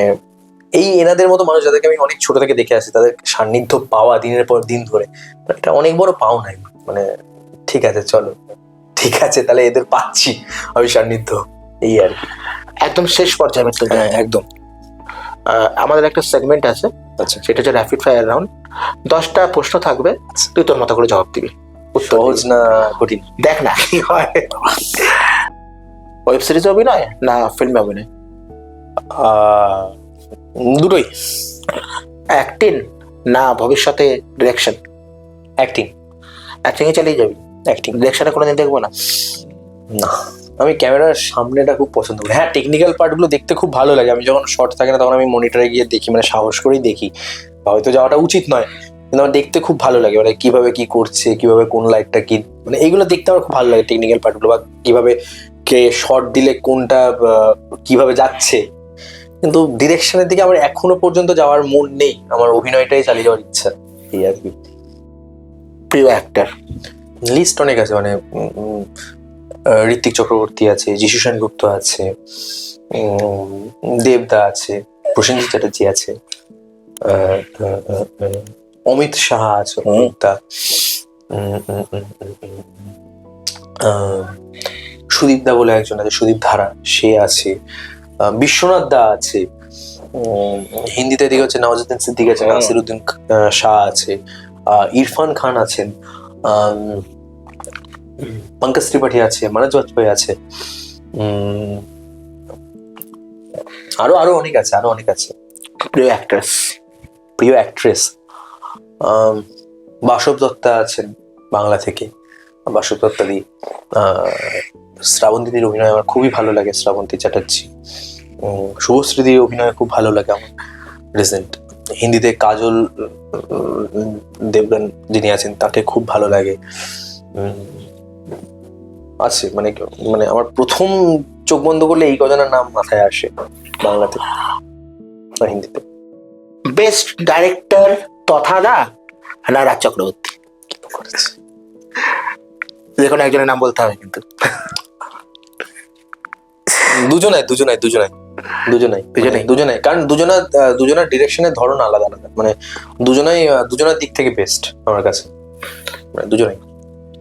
এই এনাদের মতো মানুষ যাদেরকে আমি অনেক ছোট থেকে দেখে আসি, তাদের সান্নিধ্য পাওয়া দিনের পর দিন ধরে, এটা অনেক বড় পাওনা। মানে ঠিক আছে, চলো, ঠিক আছে, তাহলে এদের পাচ্ছি আমি সান্নিধ্য, এই আর কি। একদম শেষ পর্যায়ে মিত্র, হ্যাঁ, একদম। আমাদের একটা সেগমেন্ট আছে, আচ্ছা, সেটা হচ্ছে র্যাপিড ফায়ার রাউন্ড। 10টা প্রশ্ন থাকবে, তুই তোর মতো করে জবাব দিবি। সহজ না কঠিন? দেখ না কি হয়। ওয়েব সিরিজ অভিনয় না ফিল্মে অভিনয়? দুটোই। অ্যাক্টিং না ভবিষ্যতে ডিরেকশন? অ্যাক্টিং। অ্যাক্টিং এ চালিয়ে যাবি? অ্যাক্টিং। ডিরেকশনে কোনোদিন দেখবো না? না, আমি ক্যামেরার সামনেটা খুব পছন্দ করি। হ্যাঁ, টেকনিক্যাল পার্টগুলো দেখতে খুব ভালো লাগে। আমি যখন শর্ট থাকে না তখন আমি মনিটরে গিয়ে দেখি, মানে সাহস করেই দেখি। হয়তো যাওয়াটা উচিত নয়, কিন্তু আমার দেখতে খুব ভালো লাগে। মানে কিভাবে কি করছে, কিভাবে কোন লাইটটা কি, মানে এইগুলো দেখতে আমার খুব ভালো লাগে, টেকনিক্যাল পার্টগুলো। বা কিভাবে কে শর্ট দিলে কোনটা কিভাবে যাচ্ছে। কিন্তু ডিরেকশনের দিকে আমার এখনো পর্যন্ত যাওয়ার মন নেই, আমার অভিনয়টাই চালিয়ে যাওয়ার ইচ্ছা, এই আর কি। প্রিয় অ্যাক্টর? লিস্ট অনেক আছে, মানে ঋত্বিক চক্রবর্তী আছে, যিশু সেনগুপ্ত আছে, দেবদা আছে, প্রসেনজিৎ চ্যাটার্জি আছে, অমিত সাহা আছে, অমিতদা, সুদীপ দা বলে একজন আছে, সুদীপ ধারা, সে আছে, বিশ্বনাথ দা আছে, হিন্দিতে দিকে হচ্ছে নওয়াজুদ্দিন সিদ্দিকী আছে, নাসিরুদ্দিন শাহ আছে, ইরফান খান আছেন, পঙ্কজ ত্রিপাঠী আছে, মনোজ বাজপেয়ী আছে, আরো অনেক আছে। প্রিয় অ্যাক্ট্রেস? প্রিয় অ্যাক্ট্রেস বাসব দত্তা আছেন বাংলা থেকে, বাসব দত্তা দি। শ্রাবন্তীদির অভিনয় আমার খুবই ভালো লাগে, শ্রাবন্তী চ্যাটার্জি। শুভশ্রীদির অভিনয় খুব ভালো লাগে আমার রিসেন্ট। হিন্দিতে কাজল দেবগন যিনি আছেন, তাকে খুব ভালো লাগে। আছে মানে আমার প্রথম চোখ বন্ধ করলে এই কজনের নাম মাথায় আসে বাংলাতে আর হিন্দিতে। বেস্ট ডাইরেক্টর তথা না রাজ চক্রবর্তী? যে কোনো একজনের নাম বলতে হবে কিন্তু। দুজনাই, কারণ দুজনার ডিরেকশনের ধরন আলাদা। মানে দুজনার দিক থেকে বেস্ট আমার কাছে, মানে দুজনাই।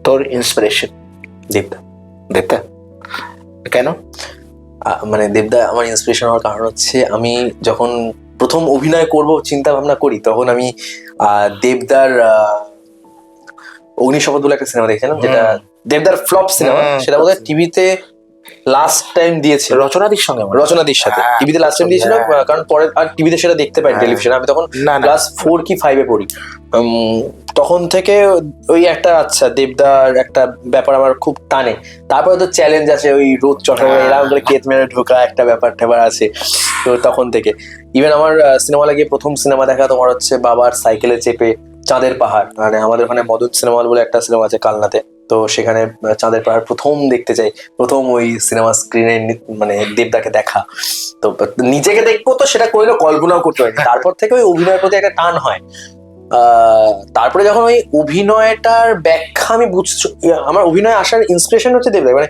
তোর ইন্সপিরেশন? দেবদা কেন? মানে দেবদা আমার ইন্সপিরেশন হওয়ার কারণ হচ্ছে, আমি যখন প্রথম অভিনয় করব চিন্তা ভাবনা করি, তখন আমি দেবদার অগ্নিশপথ বলে একটা সিনেমা দেখছিলাম, যেটা দেবদার ফ্লপ সিনেমা। সেটা বোধহয় টিভিতে লাস্ট টাইম দিয়েছে রচনাদির সাথে টিভিতে লাস্ট টাইম দিয়েছিল, কারণ পরে আর টিভিতে সেটা দেখতে পাই টেলিভিশনে। আমি তখন ক্লাস 4 কি 5 পড়ি। তখন থেকে ওই একটা আচ্ছা দেবদার একটা ব্যাপার আমার খুব টানে। তারপরে তো চ্যালেঞ্জ আছে, ওই রোদ চট্টগ্রাম এরকম করে কেত মেরে ঢোকা একটা ব্যাপার আছে। তো তখন থেকে ইভেন আমার সিনেমা লাগিয়ে প্রথম সিনেমা দেখা তোমার হচ্ছে বাবার সাইকেলে চেপে চাঁদের পাহাড়। মানে আমাদের ওখানে মদত সিনেমা বলে একটা সিনেমা আছে কালনাতে, তো সেখানে চাঁদের পাহাড় প্রথম দেখতে যাই, প্রথম ওই সিনেমা স্ক্রিনে মানে দেবদাকে দেখা। তো নিজেকে দেখবো তো সেটা কোনোদিনও কল্পনাও করতে পারি। তারপর থেকে ওই অভিনয়ের প্রতি একটা টান হয়। তারপরে যখন ওই অভিনয়টার ব্যাখ্যা আমি বুঝছি, আমার অভিনয় আসার ইন্সপিরেশন হচ্ছে দেবদা। মানে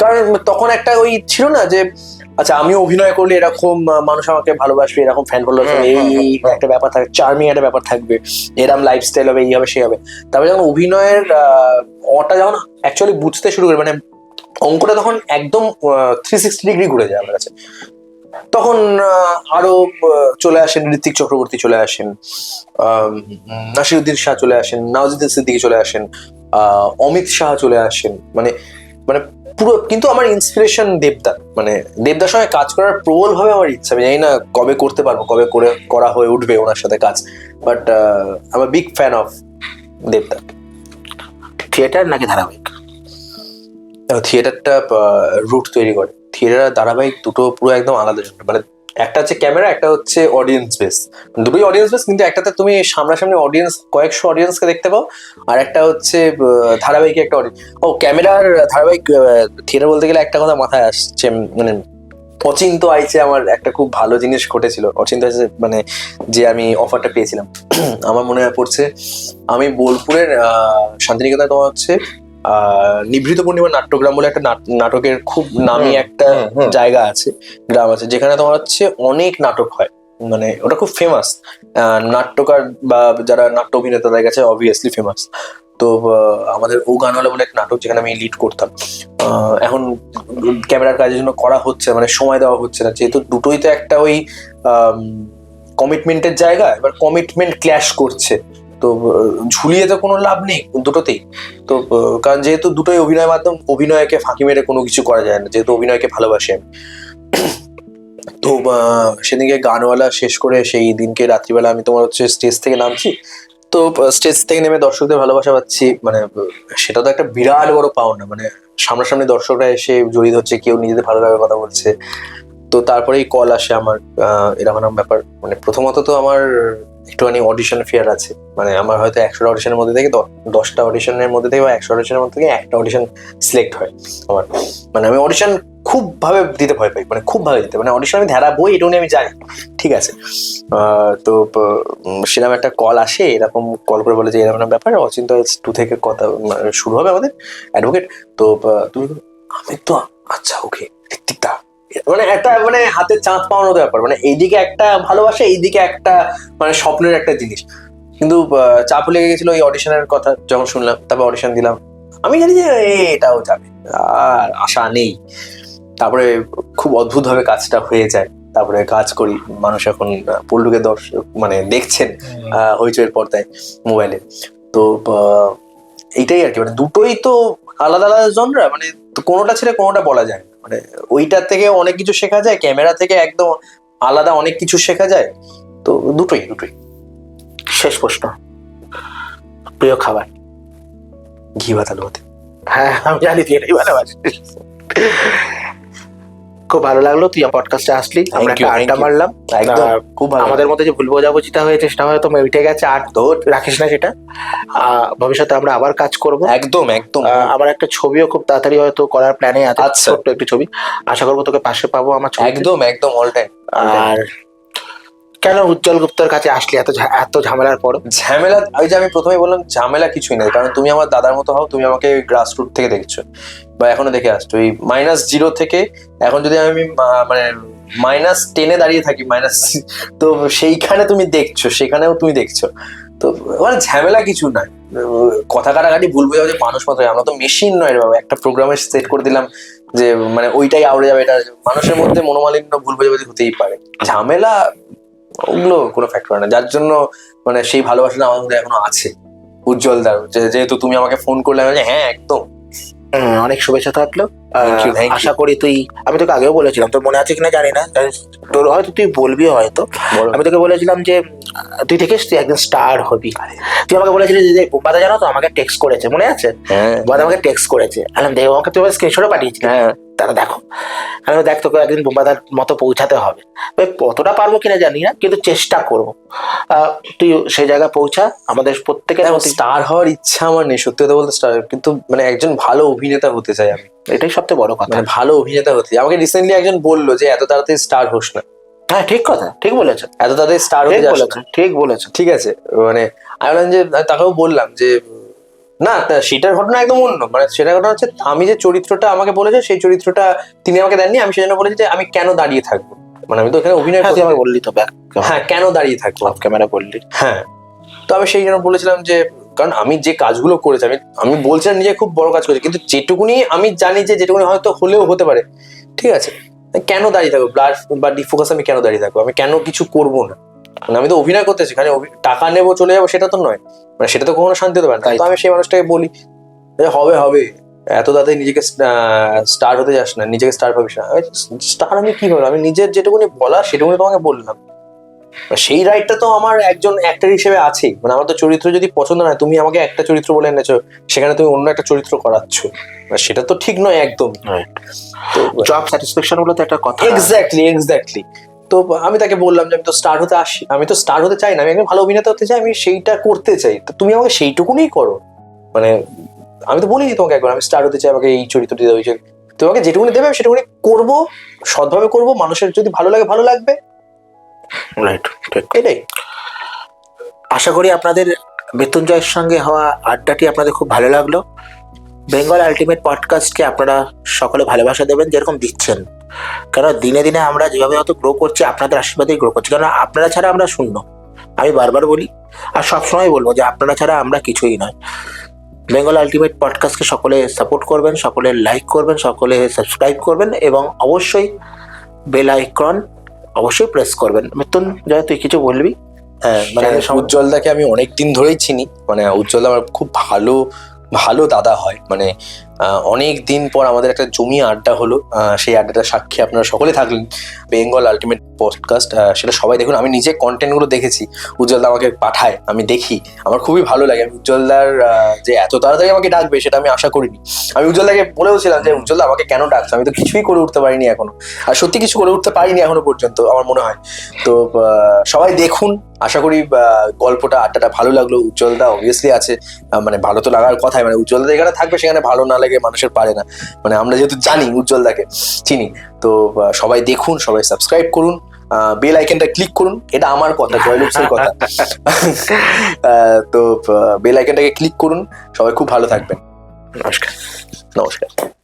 কারণ তখন একটা ওই ছিল না যে আচ্ছা আমি অভিনয় করলে এরকম মানুষ আমাকে ভালোবাসবে, এরকম ফ্যান ফলোয়ার হবে, এই একটা ব্যাপার থাকবে, চার্মিং একটা ব্যাপার থাকবে, এরকম লাইফস্টাইল হবে, এই হবে সেই হবে। তারপরে যখন অভিনয়ের ওটা যখন অ্যাকচুয়ালি বুঝতে শুরু করি, মানে অঙ্কটা তখন একদম 360 ডিগ্রি ঘুরে যায় আমার কাছে। তখন আরো চলে আসেন ঋত্বিক চক্রবর্তী, চলে আসেন নাসিরুদ্দিন শাহ, চলে আসেন নওয়াজুদ্দিন সিদ্দিকী, চলে আসেন অমিত শাহ, চলে আসেন, মানে মানে পুরো। কিন্তু আমার ইন্সপিরেশন দেবদা, মানে দেবদার সঙ্গে কাজ করার প্রবল ভাবে আমার ইচ্ছা। আমি জানি না কবে করতে পারবো, কবে করা হয়ে উঠবে ওনার সাথে কাজ, বাট আমি বিগ ফ্যান অফ দেবদা। থিয়েটার নাকি ধারাবাহিক? থিয়েটারটা রুট তৈরি করে, থিয়েটার আর ধারাবাহিক দুটো পুরো একদম আলাদা genre। মানে একটা হচ্ছে ক্যামেরা, একটা হচ্ছে অডিয়েন্স বেস, দুটোই অডিয়েন্স বেস, কিন্তু একটাতে তুমি সামনাসামনি অডিয়েন্স, কয়েকশো অডিয়েন্সকে দেখতে পাও, আর একটা হচ্ছে ধারাবাহিক একটা অডিয়েন্স। ও ক্যামেরার ধারাবাহিক থিয়েটার বলতে গেলে একটা কথা মাথায় আসছে, মানে অচিন্ত আইছে আমার একটা খুব ভালো জিনিস ঘটেছিল। অচিন্ত আইছে মানে যে আমি অফারটা পেয়েছিলাম, আমার মনে পড়ছে আমি বোলপুরের শান্তিনিকেতনে তোমার হচ্ছে নিভৃত পূর্ণিমা নাট্যগ্রাম বলে একটা নাটকের খুব নামি একটা জায়গা আছে, গ্রাম আছে, যেখানে তোমার হচ্ছে অনেক নাটক হয়, মানে ওটা খুব ফেমাস। নাট্যকার বা যারা নাট্য অভিনেতা তাদের কাছে অবভিয়াসলি ফেমাস। তো আমাদের ও গানওয়ালা বলে একটা নাটক যেখানে আমি লিড করতাম, এখন ক্যামেরার কাজের জন্য করা হচ্ছে, মানে সময় দেওয়া হচ্ছে না, যেহেতু দুটোই তো একটা ওই কমিটমেন্টের জায়গা, এবার কমিটমেন্ট ক্ল্যাশ করছে, তো ঝুলিয়ে তো কোনো লাভ নেই দুটোতেই। তো কারণ যেহেতু দুটোই অভিনয় মাধ্যম, অভিনয়কে ফাঁকি মেরে কোনো কিছু করা যায় না, যেহেতু অভিনয়কে ভালোবাসি আমি। তো সেদিনকে গানওয়ালা শেষ করে সেই দিনকে রাত্রিবেলা আমি তোমার হচ্ছে স্টেজ থেকে নামছি, তো স্টেজ থেকে নেমে দর্শকদের ভালোবাসা পাচ্ছি, মানে সেটা তো একটা বিরাট বড় পাওনা। মানে সামনাসামনি দর্শকরা এসে জড়িয়ে ধরছে, কেউ নিজেদের ভালো লাগার কথা বলছে। তো তারপরেই কল আসে আমার, এরকম ব্যাপার। মানে প্রথমত তো আমার একটুখানি অডিশন ফিয়ার আছে, মানে আমার হয়তো 100টা অডিশনের মধ্যে থেকে 10টা অডিশনের মধ্যে থেকে বা 100 অডিশনের মধ্যে থেকে একটা অডিশন সিলেক্ট হয় আমার। মানে আমি অডিশন খুব ভাবে দিতে ভয় পাই, মানে খুব ভাবে দিতে, মানে অডিশন আমি ধারা বই এটুকুনি আমি জানি, ঠিক আছে। তো সেরকম একটা কল আসে, এরকম কল করে বলে যে এরকম একটা ব্যাপার, অচিন্ত 2 থেকে কথা শুরু হবে আমাদের অ্যাডভোকেট। তো তুমি, আমি তো আচ্ছা ওকে, ঋত্বিকদা, মানে একটা মানে হাতে চাঁদ পাওয়ানোর ব্যাপার, মানে এইদিকে একটা ভালোবাসা, এইদিকে একটা মানে স্বপ্নের একটা জিনিস। কিন্তু চাপ লেগে গেছিল এই অডিশনের কথা যখন শুনলাম, তারপর অডিশন দিলাম, আমি জানি যে এটাও যাবে, আর আশা নেই। তারপরে খুব অদ্ভুত ভাবে কাজটা হয়ে যায়, তারপরে কাজ করি, মানুষ এখন পল্লুকে দর্শক মানে দেখছেন হইচইয়ের পর্দায়, মোবাইলে। তো এইটাই আর কি, মানে দুটোই তো আলাদা আলাদা জনরা, মানে কোনোটা ছেড়ে কোনোটা বলা যায় না। মানে ওইটার থেকে অনেক কিছু শেখা যায়, ক্যামেরা থেকে একদম আলাদা অনেক কিছু শেখা যায়। তো দুটোই। শেষ প্রশ্ন, প্রিয় খাবার? ঘি ভাত আলু ভাতে। হ্যাঁ আমি জানি তুই এটাই ভালোবাসিস। খুব ভালো লাগলো তুই পডকাস্টে আসলি, আমরা একটা আড্ডা মারলাম, একদম খুব ভালো। আমাদের মধ্যে যে ভুল বোঝাবুঝিটা হয়েছে সেটা হয়তো মিটে গেছে, আর তোর রাখিস না সেটা। ভবিষ্যতে আমরা আবার কাজ করব। একদম। আমার একটা ছবিও খুব তাড়াতাড়ি হয়তো করার প্ল্যানে আছে, ছোট্ট একটি ছবি, আশা করবো তোকে পাশে পাবো আমার ছবি। একদম অল টাইম। আর কেন উজ্জ্বল গুপ্তর কাছে আসলি এত ঝামেলার পর? ঝামেলা, ওই যে আমি প্রথমে বললাম ঝামেলা কিছুই নেই, কারণ তুমি আমার দাদার মতো হও, তুমি আমাকে গ্রাস রুট থেকে দেখছো বা এখনো দেখে আসছো, ওই -0 থেকে এখন যদি আমি মানে -10 দাঁড়িয়ে থাকি, তো সেইখানে তুমি দেখছো, সেখানেও তুমি দেখছো। তো মানে ঝামেলা কিছু নাই, কথা কাটাকাটি, ভুল বোঝাবুঝি মানুষ মাত্র, আমরা তো মেশিন নয় রে বাবা। একটা প্রোগ্রামে সেট করে দিলাম যে মানে ওইটাই আউড়ে যাবে, এটা মানুষের মধ্যে মনোমালিন্য, ভুল বোঝাবুঝি হতেই পারে। ঝামেলা ওগুলো কোনো ফ্যাক্টর না, যার জন্য মানে সেই ভালোবাসাটা আমার মধ্যে এখনো আছে উজ্জ্বলদার, যেহেতু তুমি আমাকে ফোন করলে, হ্যাঁ একদম। অনেক শুভেচ্ছা থাকলো। Thank you. আশা করি আমি তোকে আগেও বলেছিলাম, তোর মনে আছে কিনা জানি না, তোর হয়তো তুই বলবি হয়তো, আমি তোকে বলেছিলাম যে তুই দেখিস তুই একদিন স্টার হবি। তুই আমাকে বলেছিলি যে বোম্বাদা জানো তো আমাকে টেক্সট করেছে, মনে আছে? বোম্বাদা আমাকে টেক্সট করেছে, দেখ আমাকে তুই স্ক্রিনশটও পাঠিয়েছিলি, তারা দেখো। আমি দেখ তোকে একদিন বোম্বাদার মতো পৌঁছাতে হবে, কতটা পারবো কিনা জানি না, কিন্তু চেষ্টা করবো। তুই সেই জায়গায় পৌঁছা, আমাদের প্রত্যেকের স্টার হওয়ার ইচ্ছা আমার নেই, সত্যি কথা বলতে স্টার, কিন্তু মানে একজন ভালো অভিনেতা হতে চাই আমি, এটাই সবচেয়ে বড় কথা। মানে ভালো অভিনেতা হতে। আমাকে রিসেন্টলি একজন বললো যে এত তাড়াতাড়ি স্টার হোস না। হ্যাঁ ঠিক কথা, ঠিক বলেছো, এত তাড়াতাড়ি স্টার হতে যাস না। ঠিক বলেছো। ঠিক আছে, মানে আমি বললাম যে, তাকেও বললাম যে না সেটার ঘটনা একদম অন্য, মানে সেটার ঘটনা হচ্ছে আমি যে চরিত্রটা আমাকে বলেছে সেই চরিত্রটা তিনি আমাকে দেননি, আমি সেজন্য বলেছি যে আমি কেন দাঁড়িয়ে থাকবো, মানে আমি তো এখানে অভিনয় হ্যাঁ তুই করতে, আমাকে বললি তো ব্যাক হ্যাঁ কেন দাঁড়িয়ে থাকবো, অফ ক্যামেরা বললি। হ্যাঁ। তো আমি সেই জন্য বলেছিলাম যে কারণ আমি যে কাজগুলো করেছি, আমি বলছিলাম নিজে খুব বড় কাজ করেছি, কিন্তু যেটুকুনি আমি জানি যে যেটুকুনি হয়তো হলেও হতে পারে, ঠিক আছে, কেন দাঁড়িয়ে থাকবো ব্লার বা ডিফোকাস, আমি কেন দাঁড়িয়ে থাকবো, আমি কেন কিছু করবো না, মানে আমি তো অভিনয় করতেছি, খালি টাকা নেবো চলে যাবো সেটা তো নয়, মানে সেটা তো কখনো শান্তি হতে পারে না। তাই তো আমি সেই মানুষটাকে বলি যে হবে হবে, এত তাড়াতাড়ি নিজেকে স্টার হতে যাস না, নিজেকে স্টার ভাবিস না। স্টার আমি কি বলবো, আমি নিজের যেটুকুনি বলা সেটুকুনি তোমাকে বললাম, সেই রাইটটা তো আমার একজন অ্যাক্টর হিসেবে আছে, মানে আমার তো চরিত্র যদি পছন্দ নয়, তুমি আমাকে একটা চরিত্র বলে এনেছো, সেখানে তুমি অন্য একটা চরিত্র করাচ্ছ, সেটা তো ঠিক নয় একদম। তো জব স্যাটিসফ্যাকশন বলে তো একটা কথা। এক্স্যাক্টলি। তো আমি তাকে বললাম যে আমি তো স্টার হতে আসি, আমি তো স্টার হতে চাই না, আমি একজন ভালো অভিনেতা হতে চাই, আমি সেইটা করতে চাই, তো তুমি আমাকে সেইটুকুনি করো, মানে আমি তো বলিনি তোমাকে একবার আমি স্টার হতে চাই, আমাকে এই চরিত্রটি দেওয়া হয়েছে, তোমাকে যেটুকুনি দেবে আমি সেটুকুনি করবো, সৎভাবে করবো, মানুষের যদি ভালো লাগে ভালো লাগবে, রাইট, ঠিক। এটাই। আশা করি আপনাদের মৃত্যুঞ্জয়ের সঙ্গে হওয়া আড্ডাটি আপনাদের খুব ভালো লাগলো। বেঙ্গল আলটিমেট পডকাস্টকে আপনারা সকলে ভালোবাসা দেবেন যেরকম দিচ্ছেন, কারণ দিনে দিনে আমরা যেভাবে হয়তো গ্রো করছি আপনাদের আশীর্বাদেই গ্রো করছি, কারণ আপনারা ছাড়া আমরা শূন্য, আমি বারবার বলি আর সবসময় বলবো যে আপনারা ছাড়া আমরা কিছুই নয়। বেঙ্গল আলটিমেট পডকাস্টকে সকলে সাপোর্ট করবেন, সকলে লাইক করবেন, সকলে সাবস্ক্রাইব করবেন এবং অবশ্যই বেল আইকন অবশ্যই প্রেস করবেন। মৃত্যুঞ্জয় তুই কিছু বলবি? হ্যাঁ, মানে উজ্জ্বলদাকে আমি অনেকদিন ধরেই চিনি, মানে উজ্জ্বলদা আমার খুব ভালো ভালো দাদা হয়, মানে অনেক দিন পর আমাদের একটা জমিয়ে আড্ডা হলো, সেই আড্ডাটা সাক্ষী আপনারা সকলে থাকলেন। বেঙ্গল আলটিমেট পডকাস্ট, সেটা সবাই দেখুন। আমি নিজে কন্টেন্টগুলো দেখেছি, উজ্জ্বলদা আমাকে পাঠায়, আমি দেখি, আমার খুবই ভালো লাগে। আমি উজ্জ্বলদার যে এত তাড়াতাড়ি আমাকে ডাকবে সেটা আমি আশা করিনি। আমি উজ্জ্বলদাকে বলেওছিলাম যে উজ্জ্বলদা আমাকে কেন ডাকছো, আমি তো কিছুই করে উঠতে পারিনি এখনো, আর সত্যি কিছু করে উঠতে পারিনি এখনো পর্যন্ত আমার মনে হয়। তো সবাই দেখুন, আশা করি গল্পটা আড্ডাটা ভালো লাগলো। উজ্জ্বলদা অবভিয়াসলি আছে, মানে ভালো তো লাগার কথাই, মানে উজ্জ্বলদা যেখানে থাকবে সেখানে ভালো না লাগে মানুষের পারে না, মানে আমরা যেহেতু জানি উজ্জ্বলদাকে চিনি। তো সবাই দেখুন, সবাই সাবস্ক্রাইব করুন, বেল আইকনটা ক্লিক করুন, এটা আমার কথা, জয়লুক্সের কথা। তো বেল আইকনটাকে ক্লিক করুন, সবাই খুব ভালো থাকবেন। নমস্কার। নমস্কার।